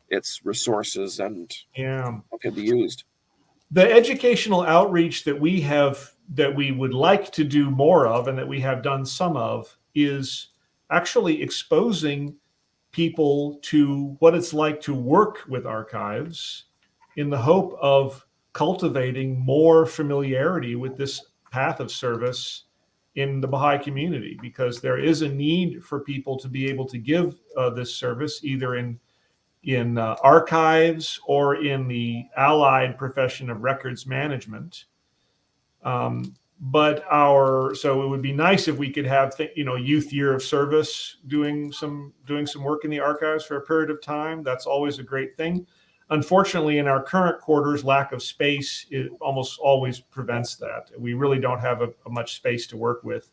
its resources and how can be used? The educational outreach that we would like to do more of, and that we have done some of, is actually exposing people to what it's like to work with archives in the hope of cultivating more familiarity with this path of service in the Baha'i community, because there is a need for people to be able to give this service either in archives or in the allied profession of records management. So it would be nice if we could have youth year of service doing some work in the archives for a period of time. That's always a great thing. Unfortunately, in our current quarters, lack of space almost always prevents that. We really don't have a much space to work with.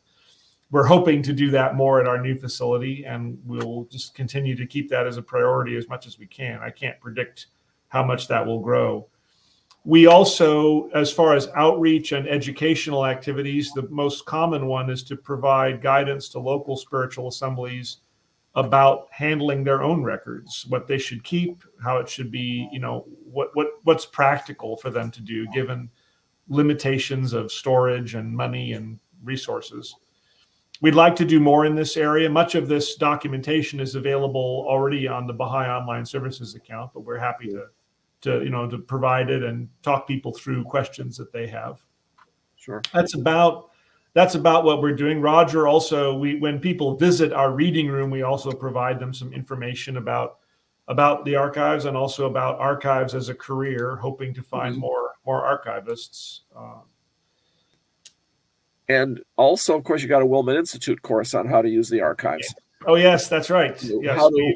We're hoping to do that more at our new facility, and we'll just continue to keep that as a priority as much as we can. I can't predict how much that will grow. We also, as far as outreach and educational activities, the most common one is to provide guidance to local spiritual assemblies about handling their own records, what they should keep, how it should be, what's practical for them to do given limitations of storage and money and resources. We'd like to do more in this area. Much of this documentation is available already on the Baha'i Online Services account, but we're happy to provide it and talk people through questions that they have. Sure. That's about what we're doing. Roger, also, when people visit our reading room, we also provide them some information about the archives and also about archives as a career, hoping to find more archivists. And also, of course, you got a Wilman Institute course on how to use the archives. Oh, yes, that's right. Yes, how to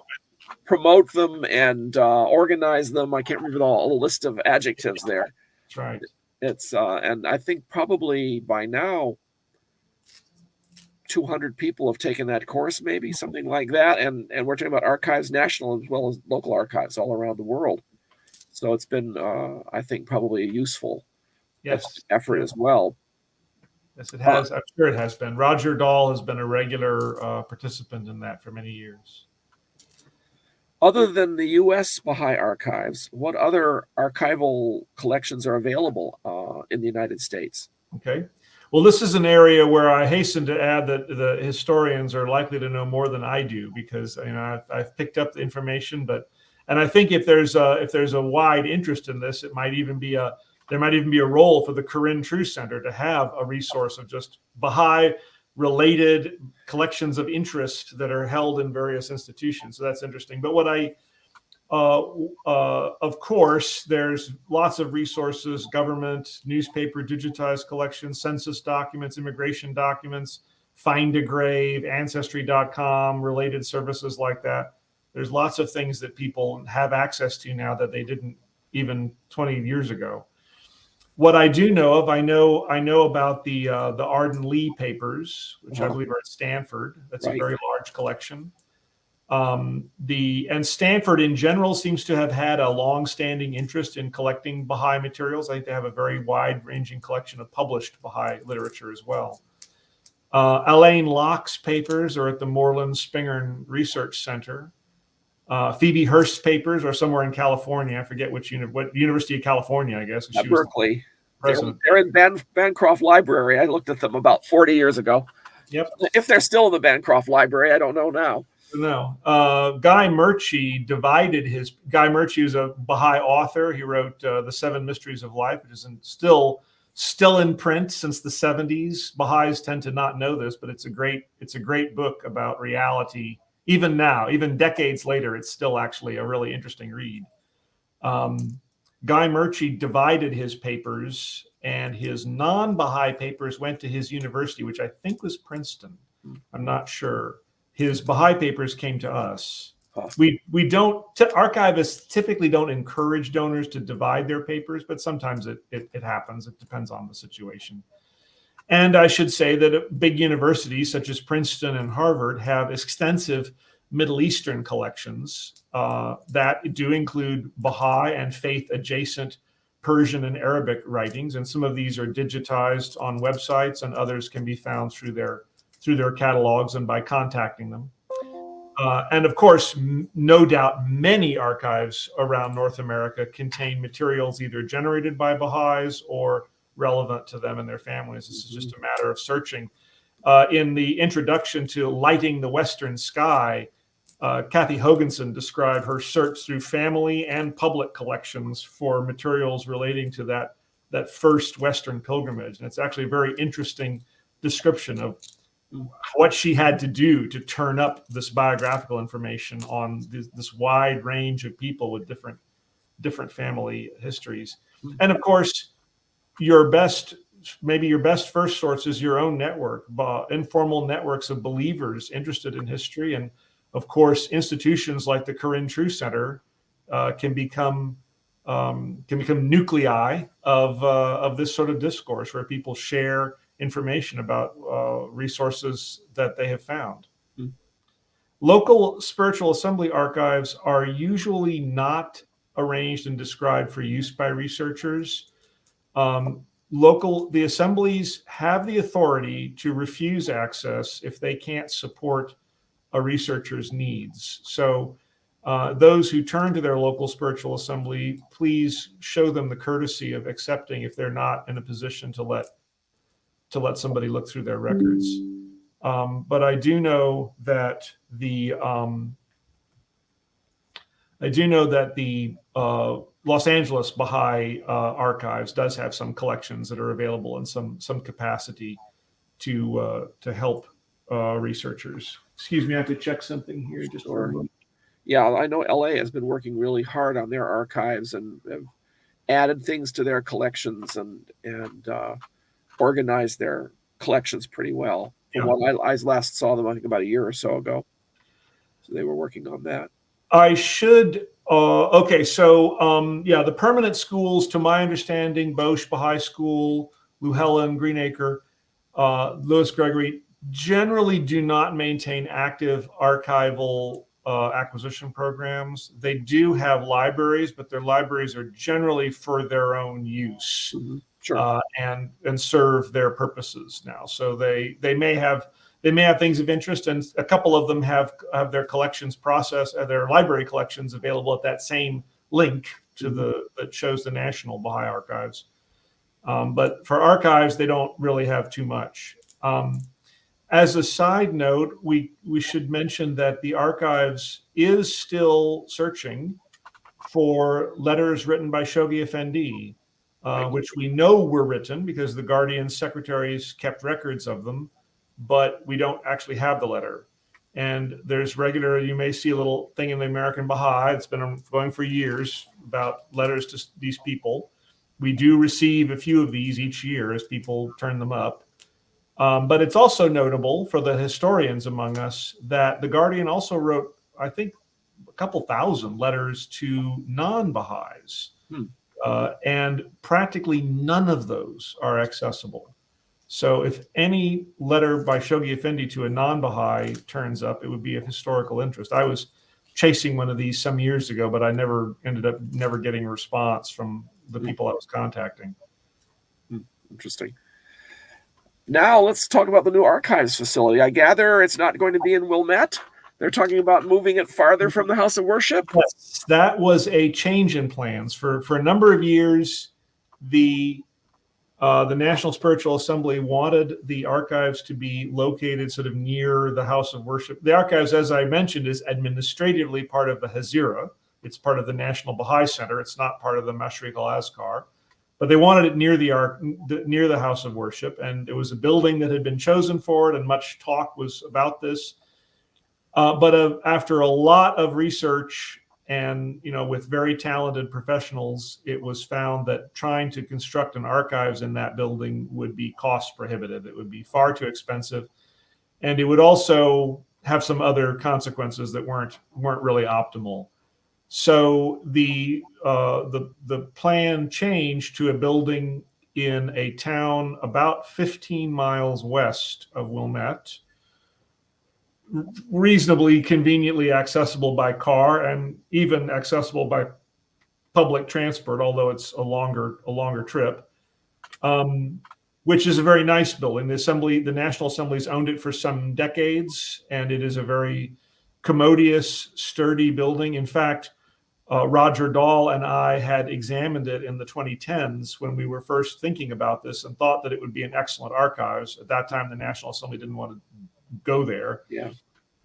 promote them and organize them. I can't remember all the list of adjectives there. That's right. It's and I think probably by now 200 people have taken that course, maybe something like that. And we're talking about archives, national as well as local archives all around the world. So it's been, I think, probably a useful effort as well. Yes, it has. I'm sure it has been. Roger Dahl has been a regular participant in that for many years. Other than the U.S. Baha'i Archives, what other archival collections are available in the United States? Okay. Well, this is an area where I hasten to add that the historians are likely to know more than I do, because I've picked up the information, and I think if there's a wide interest in this, there might even be a role for the Corinne True Center to have a resource of just Baha'i related collections of interest that are held in various institutions. So that's interesting. But of course, there's lots of resources: government, newspaper, digitized collections, census documents, immigration documents, Find a Grave, Ancestry.com, related services like that. There's lots of things that people have access to now that they didn't even 20 years ago. What I do know of, I know about the Arden Lee papers, which I believe are at Stanford. That's a very large collection. And Stanford in general seems to have had a long-standing interest in collecting Baha'i materials. I think they have a very wide-ranging collection of published Baha'i literature as well. Elaine Locke's papers are at the Moreland Spingarn Research Center. Phoebe Hurst's papers are somewhere in California. I forget what University of California, I guess. At Berkeley. They're in Bancroft Library. I looked at them about 40 years ago. Yep. If they're still in the Bancroft Library, I don't know now. No. Guy Murchie is a Baha'i author. He wrote The Seven Mysteries of Life, which is still in print since the 70s. Baha'is tend to not know this, but it's a great book about reality. Even now, even decades later, it's still actually a really interesting read. Guy Murchie divided his papers, and his non-Baha'i papers went to his university, which I think was Princeton. I'm not sure. His Baha'i papers came to us. Archivists typically don't encourage donors to divide their papers, but sometimes it happens. It depends on the situation. And I should say that big universities such as Princeton and Harvard have extensive Middle Eastern collections that do include Baha'i and faith-adjacent Persian and Arabic writings. And some of these are digitized on websites, and others can be found through their catalogs and by contacting them. And of course, no doubt many archives around North America contain materials either generated by Baha'is or relevant to them and their families. This is just a matter of searching. In the introduction to Lighting the Western Sky, Kathy Hoganson described her search through family and public collections for materials relating to that first Western pilgrimage. And it's actually a very interesting description of what she had to do to turn up this biographical information on this wide range of people with different family histories. And of course, your best first source is your own network, informal networks of believers interested in history. And of course, institutions like the Corinne True Center can become nuclei of this sort of discourse, where people share information about resources that they have found. Local spiritual assembly archives are usually not arranged and described for use by researchers. The assemblies have the authority to refuse access if they can't support a researcher's needs. So those who turn to their local spiritual assembly, please show them the courtesy of accepting if they're not in a position to let somebody look through their records. But I do know that the Los Angeles Baha'i Archives does have some collections that are available in some capacity to help researchers. Excuse me, I have to check something here just for a moment. Yeah, I know LA has been working really hard on their archives and have added things to their collections and organized their collections pretty well. From what I last saw them, I think about a year or so ago. So they were working on that. I should. Okay, so the permanent schools, to my understanding, Bosch Baha'i School, Luhelen, Greenacre, Lewis Gregory, generally do not maintain active archival acquisition programs. They do have libraries, but their libraries are generally for their own use. Mm-hmm. Sure. And serve their purposes now. So they may have things of interest, and a couple of them have their collections processed, their library collections available at that same link to that shows the National Baha'i Archives. But for archives, they don't really have too much. As a side note, we should mention that the archives is still searching for letters written by Shoghi Effendi, which we know were written because the Guardian's secretaries kept records of them, but we don't actually have the letter. And there's you may see a little thing in the American Baha'i. It's been going for years about letters to these people. We do receive a few of these each year as people turn them up. But it's also notable for the historians among us that the Guardian also wrote, I think, a couple thousand letters to non-Baha'is. And practically none of those are accessible. So if any letter by Shoghi Effendi to a non-Baha'i turns up, it would be of historical interest. I was chasing one of these some years ago, but I ended up never getting a response from the people I was contacting. Interesting. Now let's talk about the new archives facility. I gather it's not going to be in Wilmette. They're talking about moving it farther from the house of worship. Yes, that was a change in plans. For a number of years, the National Spiritual Assembly wanted the archives to be located sort of near the house of worship. The archives, as I mentioned, is administratively part of the Hazira. It's part of the National Baha'i Center. It's not part of the Mashriq al-Azkar. But they wanted it near the house of worship, and it was a building that had been chosen for it, and much talk was about this. But after a lot of research and with very talented professionals, it was found that trying to construct an archives in that building would be cost prohibitive. It would be far too expensive, and it would also have some other consequences that weren't really optimal. So the plan changed to a building in a town about 15 miles west of Wilmette, reasonably conveniently accessible by car and even accessible by public transport, although it's a longer trip, which is a very nice building. The National Assembly's owned it for some decades, and it is a very commodious, sturdy building. In fact, Roger Dahl and I had examined it in the 2010s when we were first thinking about this and thought that it would be an excellent archives. At that time, the National Assembly didn't want to go there. Yeah.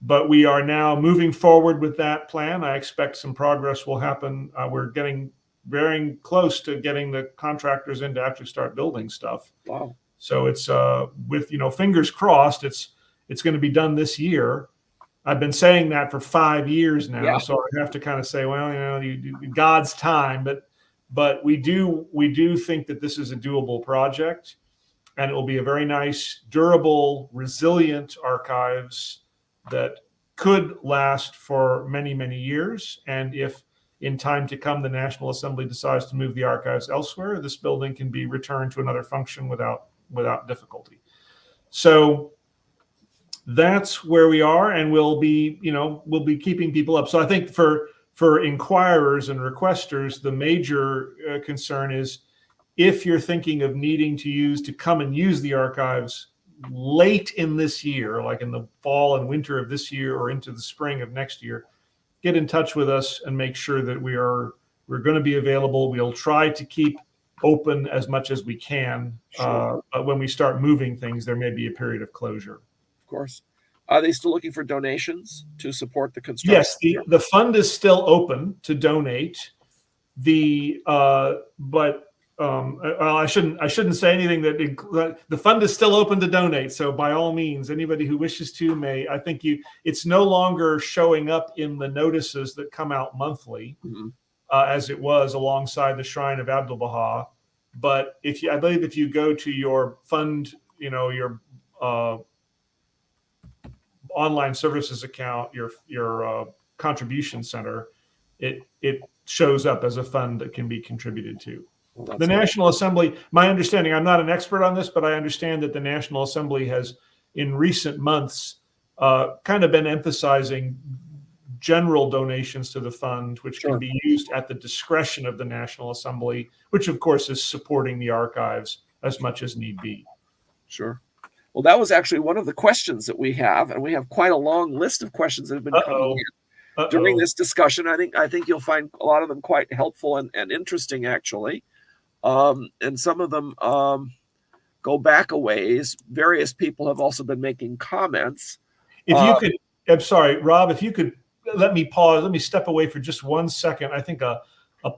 But we are now moving forward with that plan. I expect some progress will happen. We're getting very close to getting the contractors in to actually start building stuff. Wow. So it's with fingers crossed, it's going to be done this year. I've been saying that for 5 years now, so I have to kind of say, well, God's time. But we do think that this is a doable project, and it will be a very nice, durable, resilient archives that could last for many, many years. And if in time to come the National Assembly decides to move the archives elsewhere, this building can be returned to another function without difficulty. So that's where we are, and we'll be keeping people up. So I think for for inquirers and requesters, the major concern is if you're thinking of needing to come and use the archives late in this year, like in the fall and winter of this year or into the spring of next year, get in touch with us and make sure that we're going to be available. We'll try to keep open as much as we can. Sure. But when we start moving things, there may be a period of closure. Of course. Are they still looking for donations to support the construction? Yes, the fund is still open to donate. I shouldn't say anything that the fund is still open to donate. So by all means, anybody who wishes to may. I think it's no longer showing up in the notices that come out monthly, as it was alongside the Shrine of Abdul Baha. But I believe if you go to your fund, your online services account, your contribution center, it shows up as a fund that can be contributed to. Well, the National Assembly, my understanding, I'm not an expert on this, but I understand that the National Assembly has, in recent months, kind of been emphasizing general donations to the fund, which can be used at the discretion of the National Assembly, which of course is supporting the archives as much as need be. Sure. Well, that was actually one of the questions that we have, and we have quite a long list of questions that have been coming in during this discussion. I think you'll find a lot of them quite helpful and interesting, actually. And some of them go back a ways. Various people have also been making comments. If you could, I'm sorry, Rob, if you could let me pause, let me step away for just 1 second. I think a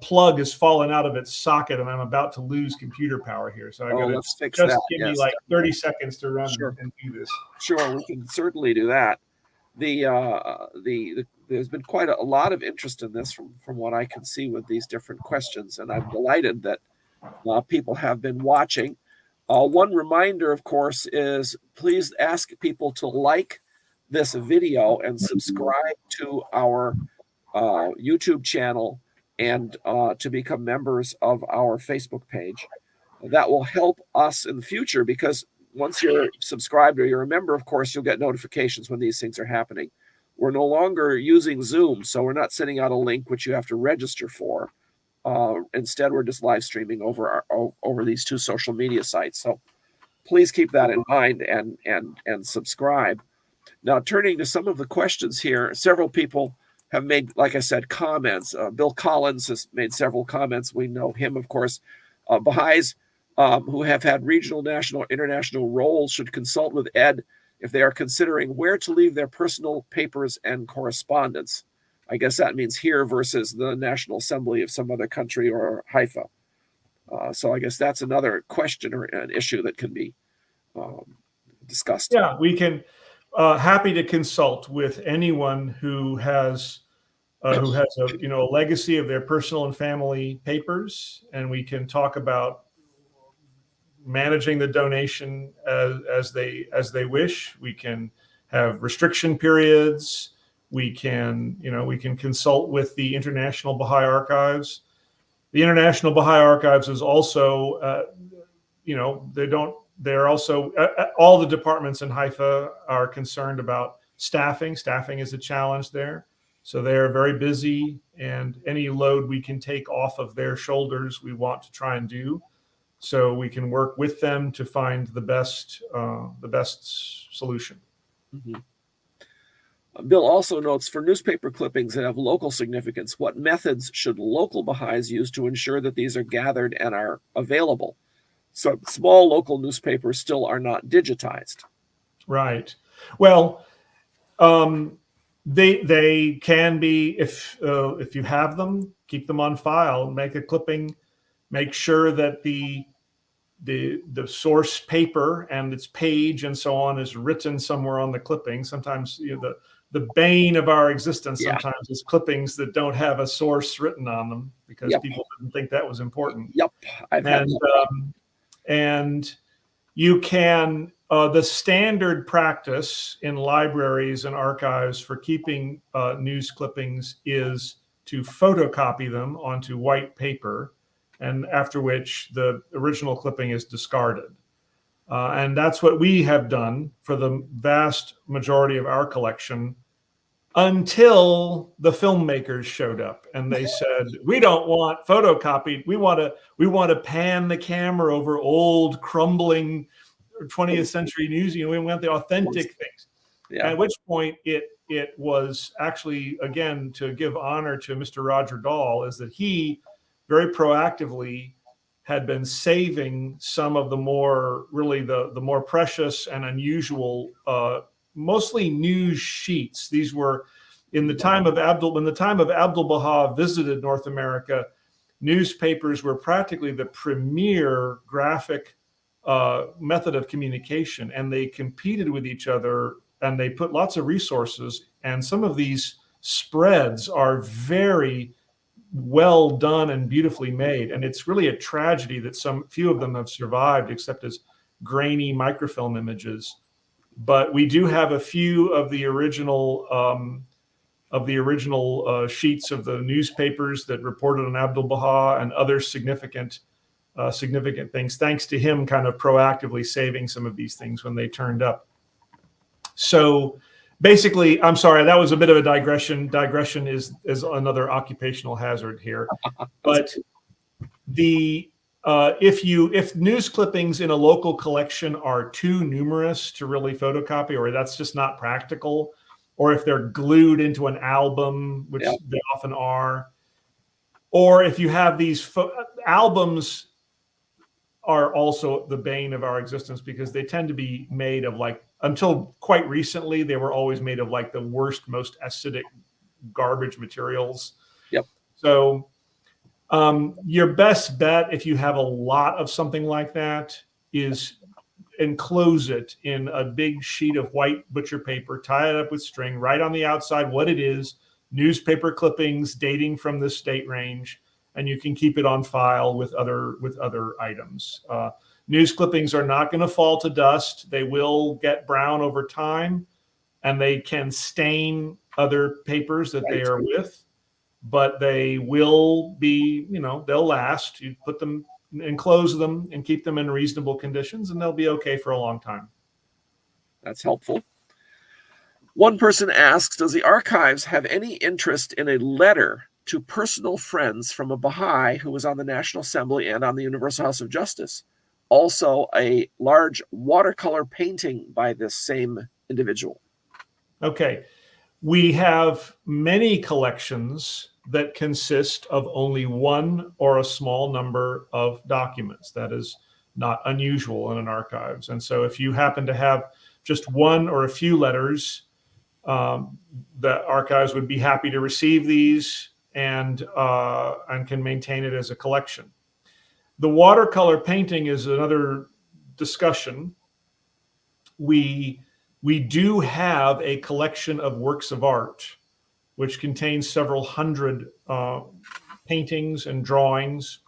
plug has fallen out of its socket and I'm about to lose computer power here. So I got to fix just that. give me like 30 seconds to run and do this. Sure, we can certainly do that. There's been quite a lot of interest in this from what I can see with these different questions, and I'm delighted that people have been watching. One reminder, of course, is please ask people to like this video and subscribe to our YouTube channel and to become members of our Facebook page. That will help us in the future because once you're subscribed or you're a member, of course, you'll get notifications when these things are happening. We're no longer using Zoom, so we're not sending out a link which you have to register for. Instead, we're just live streaming over these two social media sites. So please keep that in mind and subscribe. Now, turning to some of the questions here, several people have made, like I said, comments. Bill Collins has made several comments. We know him, of course. Baha'is who have had regional, national, or international roles should consult with Ed if they are considering where to leave their personal papers and correspondence. I guess that means here versus the National Assembly of some other country or Haifa. So I guess that's another question or an issue that can be discussed. Yeah, we can. Happy to consult with anyone who has a legacy of their personal and family papers, and we can talk about managing the donation as they wish. We can have restriction periods. We can consult with the International Baha'i Archives. The International Baha'i Archives is also, they're also, all the departments in Haifa are concerned about staffing. Staffing is a challenge there. So they are very busy, and any load we can take off of their shoulders, we want to try and do. So we can work with them to find the best solution. Mm-hmm. Bill also notes, for newspaper clippings that have local significance, what methods should local Baha'is use to ensure that these are gathered and are available? So small local newspapers still are not digitized. Right. Well, they can be, if you have them, keep them on file, make a clipping, make sure that the source paper and its page and so on is written somewhere on the clipping. Sometimes the bane of our existence sometimes is clippings that don't have a source written on them because people didn't think that was important. Yep. And you can, the standard practice in libraries and archives for keeping news clippings is to photocopy them onto white paper, and after which the original clipping is discarded. And that's what we have done for the vast majority of our collection until the filmmakers showed up and they said, we don't want photocopied. We want to pan the camera over old crumbling 20th century news. We want the authentic things. Yeah. At which point it was actually, again, to give honor to Mr. Roger Dahl, is that he very proactively had been saving some of the more, really the more precious and unusual, mostly news sheets. These were in the time of when the time of Abdu'l-Baha visited North America, newspapers were practically the premier graphic method of communication, and they competed with each other, and they put lots of resources, and some of these spreads are very well done and beautifully made. And it's really a tragedy that few of them have survived, except as grainy microfilm images. But we do have a few of the original sheets of the newspapers that reported on Abdu'l-Baha and other significant things, thanks to him kind of proactively saving some of these things when they turned up. So basically, I'm sorry, that was a bit of a digression. Digression is another occupational hazard here. But if news clippings in a local collection are too numerous to really photocopy, or that's just not practical, or if they're glued into an album, which they often are, or if you have these albums are also the bane of our existence, because they tend to be made of, like, until quite recently, they were always made of like the worst, most acidic garbage materials. Yep. So your best bet, if you have a lot of something like that, is enclose it in a big sheet of white butcher paper, tie it up with string, write on the outside what it is, newspaper clippings dating from the state range, and you can keep it on file with other items. News clippings are not going to fall to dust. They will get brown over time, and they can stain other papers that they are with, but they will be, they'll last. You put them, enclose them, and keep them in reasonable conditions, and they'll be okay for a long time. That's helpful. One person asks, does the archives have any interest in a letter to personal friends from a Baha'i who was on the National Assembly and on the Universal House of Justice? Also, a large watercolor painting by this same individual. Okay. We have many collections that consist of only one or a small number of documents. That is not unusual in an archives. And so if you happen to have just one or a few letters, the archives would be happy to receive these and can maintain it as a collection. The watercolor painting is another discussion. We do have a collection of works of art, which contains several hundred paintings and drawings.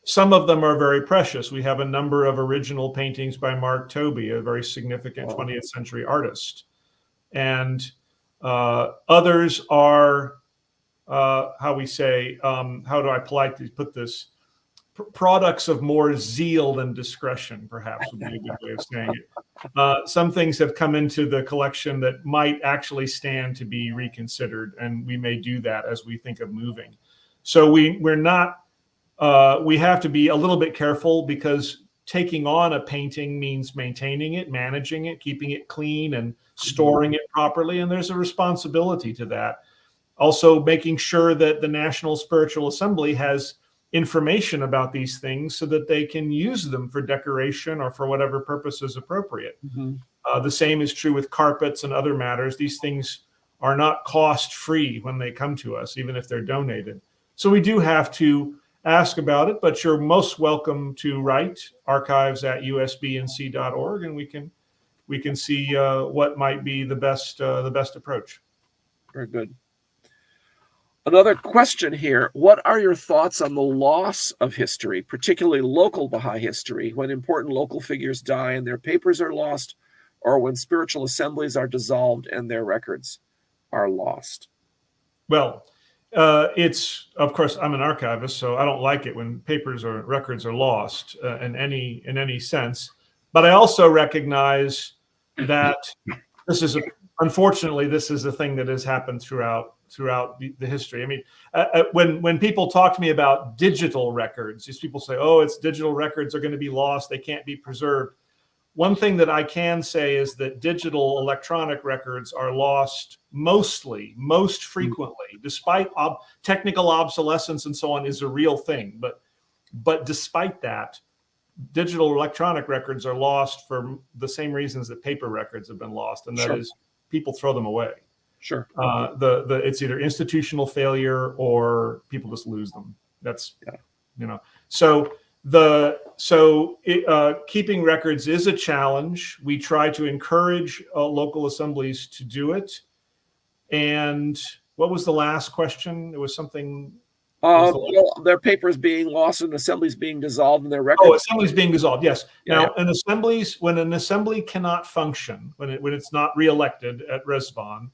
Some of them are very precious. We have a number of original paintings by Mark Tobey, a very significant 20th century artist. And others are, how do I politely put this? Products of more zeal than discretion, perhaps would be a good way of saying it. Some things have come into the collection that might actually stand to be reconsidered, and we may do that as we think of moving. So we have to be a little bit careful, because taking on a painting means maintaining it, managing it, keeping it clean, and storing it properly, and there's a responsibility to that. Also, making sure that the National Spiritual Assembly has information about these things so that they can use them for decoration or for whatever purpose is appropriate. The same is true with carpets and other matters. These things are not cost-free when they come to us, even if they're donated. So we do have to ask about it, but you're most welcome to write archives@usbnc.org, and we can see what might be the best approach. Very good. Another question here. What are your thoughts on the loss of history, particularly local Baha'i history, when important local figures die and their papers are lost, or when spiritual assemblies are dissolved and their records are lost? Well, it's, of course, I'm an archivist, so I don't like it when papers or records are lost in any sense. But I also recognize that this is unfortunately, this is a thing that has happened throughout the history. I mean, when people talk to me about digital records, these people say, "Oh, it's digital records are going to be lost; they can't be preserved." One thing that I can say is that digital electronic records are lost most frequently, despite technical obsolescence and so on is a real thing. But despite that, digital electronic records are lost for the same reasons that paper records have been lost, and that is people throw them away. Sure. It's either institutional failure or people just lose them. That's keeping records is a challenge. We try to encourage local assemblies to do it. And what was the last question? It was something. Their papers being lost and assemblies being dissolved and their records. Oh, assemblies being dissolved. Yes. Now, when an assembly cannot function, when it's not reelected at Resvan,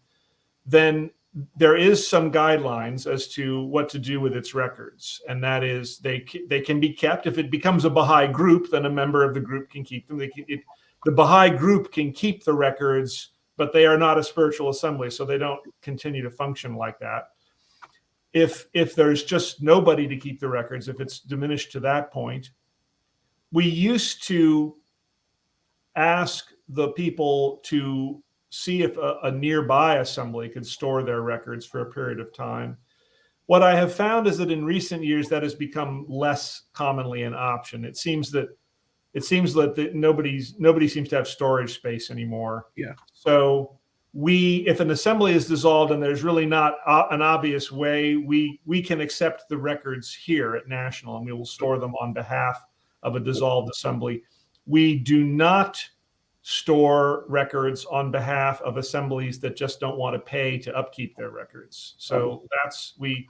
then there is some guidelines as to what to do with its records, and that is they can be kept. If it becomes a Baha'i group, then a member of the group can keep them. The Baha'i group can keep the records, but they are not a spiritual assembly, so they don't continue to function like that. If there's just nobody to keep the records, if it's diminished to that point, we used to ask the people to see if a nearby assembly could store their records for a period of time. What I have found is that in recent years that has become less commonly an option. It seems that nobody seems to have storage space anymore. Yeah. So if an assembly is dissolved and there's really not an obvious way, we can accept the records here at National, and we will store them on behalf of a dissolved assembly. We do not store records on behalf of assemblies that just don't want to pay to upkeep their records. So we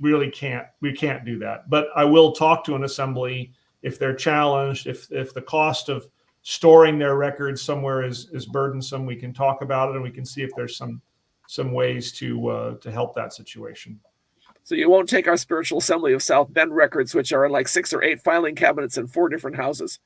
really can't do that. But I will talk to an assembly if they're challenged, if the cost of storing their records somewhere is burdensome. We can talk about it, and we can see if there's some ways to help that situation. So you won't take our spiritual assembly of South Bend records, which are in like 6 or 8 filing cabinets in 4 different houses.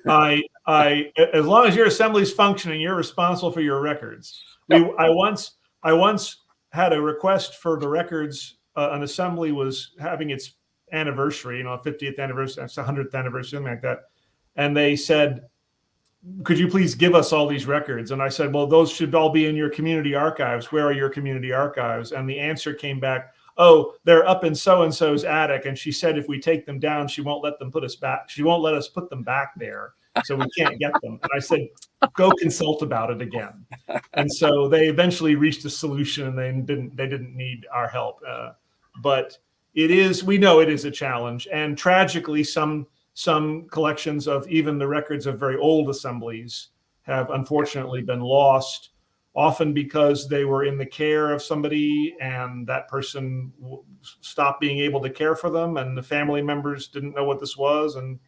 As long as your assembly's functioning, you're responsible for your records. I once had a request for the records. An assembly was having its anniversary, 50th anniversary, 100th anniversary, something like that. And they said, "Could you please give us all these records?" And I said, "Well, those should all be in your community archives. Where are your community archives?" And the answer came back, "Oh, they're up in so-and-so's attic. And she said if we take them down, she won't let us put them back there. So we can't get them." And I said, "Go consult about it again." And so they eventually reached a solution, and they didn't need our help. But we know it is a challenge. And tragically, some collections of even the records of very old assemblies have unfortunately been lost, often because they were in the care of somebody and that person stopped being able to care for them, and the family members didn't know what this was and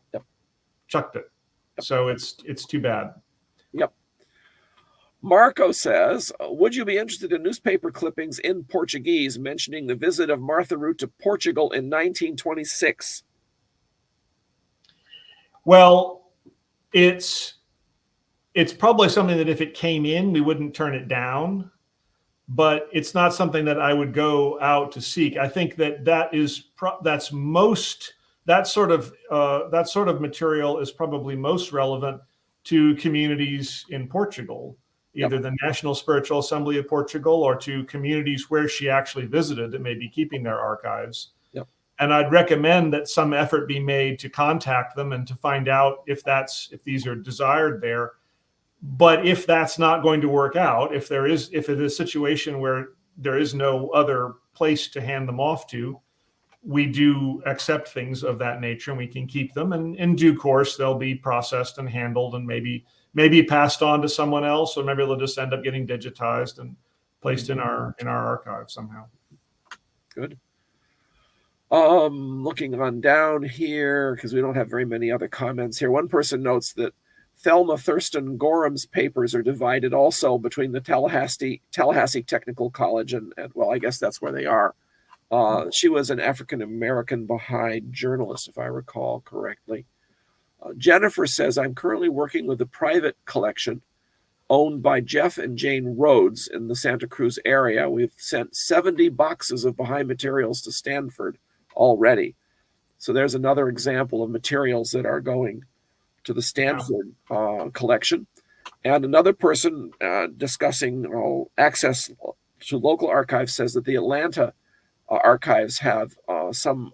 chucked it. So it's too bad. Yep. Marco says, would you be interested in newspaper clippings in Portuguese mentioning the visit of Martha Root to Portugal in 1926? Well, it's probably something that if it came in, we wouldn't turn it down, but it's not something that I would go out to seek. I think that sort of material is probably most relevant to communities in Portugal, either the National Spiritual Assembly of Portugal or to communities where she actually visited that may be keeping their archives. And I'd recommend that some effort be made to contact them and to find out if these are desired there. But if that's not going to work out, if it is a situation where there is no other place to hand them off to, we do accept things of that nature, and we can keep them. And in due course, they'll be processed and handled, and maybe passed on to someone else, or maybe they'll just end up getting digitized and placed in our archive somehow. Good. Looking on down here, because we don't have very many other comments here. One person notes that Thelma Thurston Gorham's papers are divided also between the Tallahassee Technical College and well, I guess that's where they are. She was an African-American Baha'i journalist, if I recall correctly. Jennifer says, I'm currently working with a private collection owned by Jeff and Jane Rhodes in the Santa Cruz area. We've sent 70 boxes of Baha'i materials to Stanford already. So there's another example of materials that are going to the Stanford collection. And another person discussing access to local archives says that the Atlanta archives have some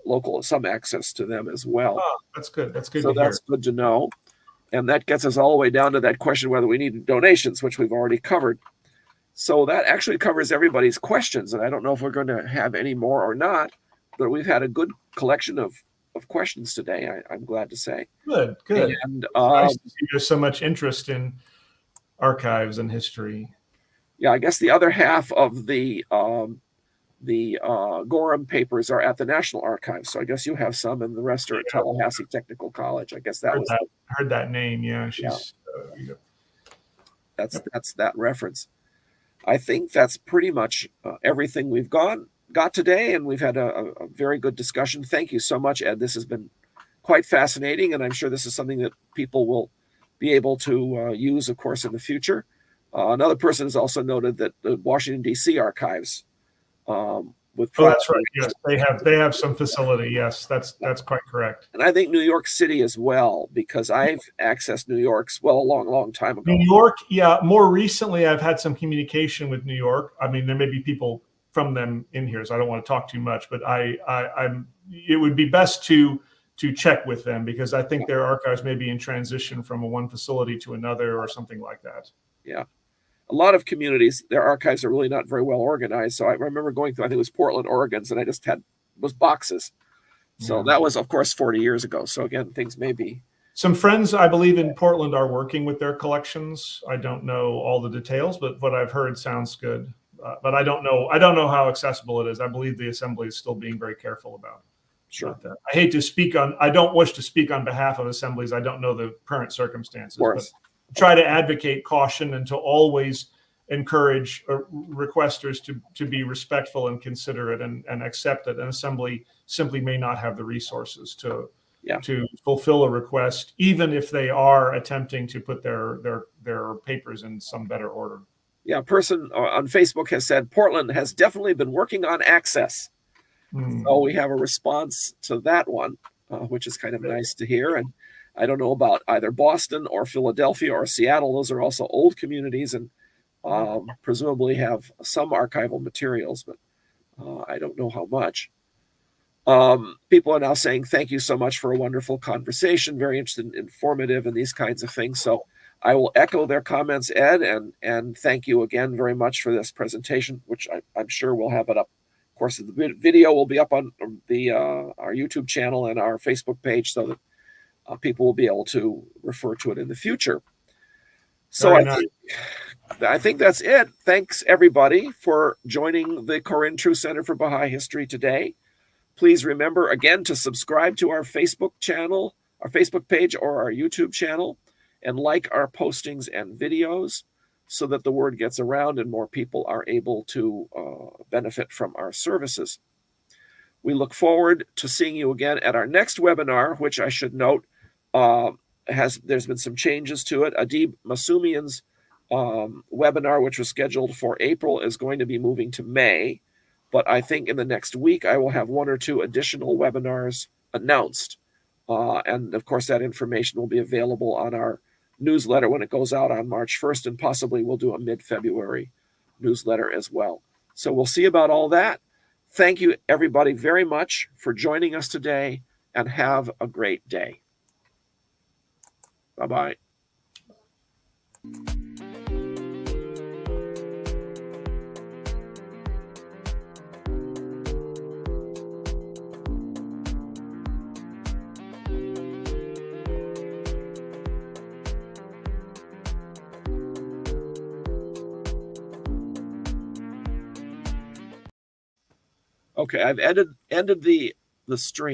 access to them as well. Oh, that's good. That's good so to hear. That's good to know. And that gets us all the way down to that question whether we need donations, which we've already covered. So that actually covers everybody's questions. And I don't know if we're going to have any more or not, but we've had a good collection of questions today, I'm glad to say. Good. And it's nice to see there's so much interest in archives and history. Yeah, I guess the other half of the Gorham papers are at the National Archives. So I guess you have some, and the rest are at Tallahassee Technical College. I guess that heard that name. Yeah, she's. That's that reference. I think that's pretty much everything we've got today, and we've had a very good discussion. Thank you so much, Ed. This has been quite fascinating, and I'm sure this is something that people will be able to use, of course, in the future. Another person has also noted that the Washington, D.C. archives that's right. Yes, they have some facility. Yes, that's quite correct. And I think New York City as well, because I've accessed New York's a long time ago. New York, yeah. More recently, I've had some communication with New York. I mean, there may be people from them in here, so I don't want to talk too much. But it would be best to check with them, because I think their archives may be in transition from one facility to another or something like that. Yeah. A lot of communities, their archives are really not very well organized. So I remember going through, I think it was Portland, Oregon's, and I just was boxes. So that was, of course, 40 years ago. So again, things may be. Some friends, I believe, in Portland are working with their collections. I don't know all the details, but what I've heard sounds good. But I don't know how accessible it is. I believe the assembly is still being very careful about that. I don't wish to speak on behalf of assemblies. I don't know the current circumstances. Of course. But try to advocate caution and to always encourage requesters to be respectful and considerate and accept that an assembly simply may not have the resources to fulfill a request, even if they are attempting to put their papers in some better order. Yeah, a person on Facebook has said Portland has definitely been working on access. So we have a response to that one, which is kind of nice to hear. And I don't know about either Boston or Philadelphia or Seattle. Those are also old communities and presumably have some archival materials, but I don't know how much. People are now saying, thank you so much for a wonderful conversation, very interested and informative and these kinds of things. So I will echo their comments, Ed, and thank you again very much for this presentation, which I'm sure we'll have it up. Of course, the video will be up on our YouTube channel and our Facebook page so that people will be able to refer to it in the future. So I think that's it. Thanks, everybody, for joining the Corinne True Center for Baha'i History today. Please remember, again, to subscribe to our Facebook channel, our Facebook page, or our YouTube channel, and like our postings and videos so that the word gets around and more people are able to benefit from our services. We look forward to seeing you again at our next webinar, which I should note, there's been some changes to it. Adib Masumian's webinar, which was scheduled for April, is going to be moving to May. But I think in the next week, I will have 1 or 2 additional webinars announced. And of course, that information will be available on our newsletter when it goes out on March 1st, and possibly we'll do a mid-February newsletter as well. So we'll see about all that. Thank you, everybody, very much for joining us today, and have a great day. Bye-bye. Okay, I've ended the stream.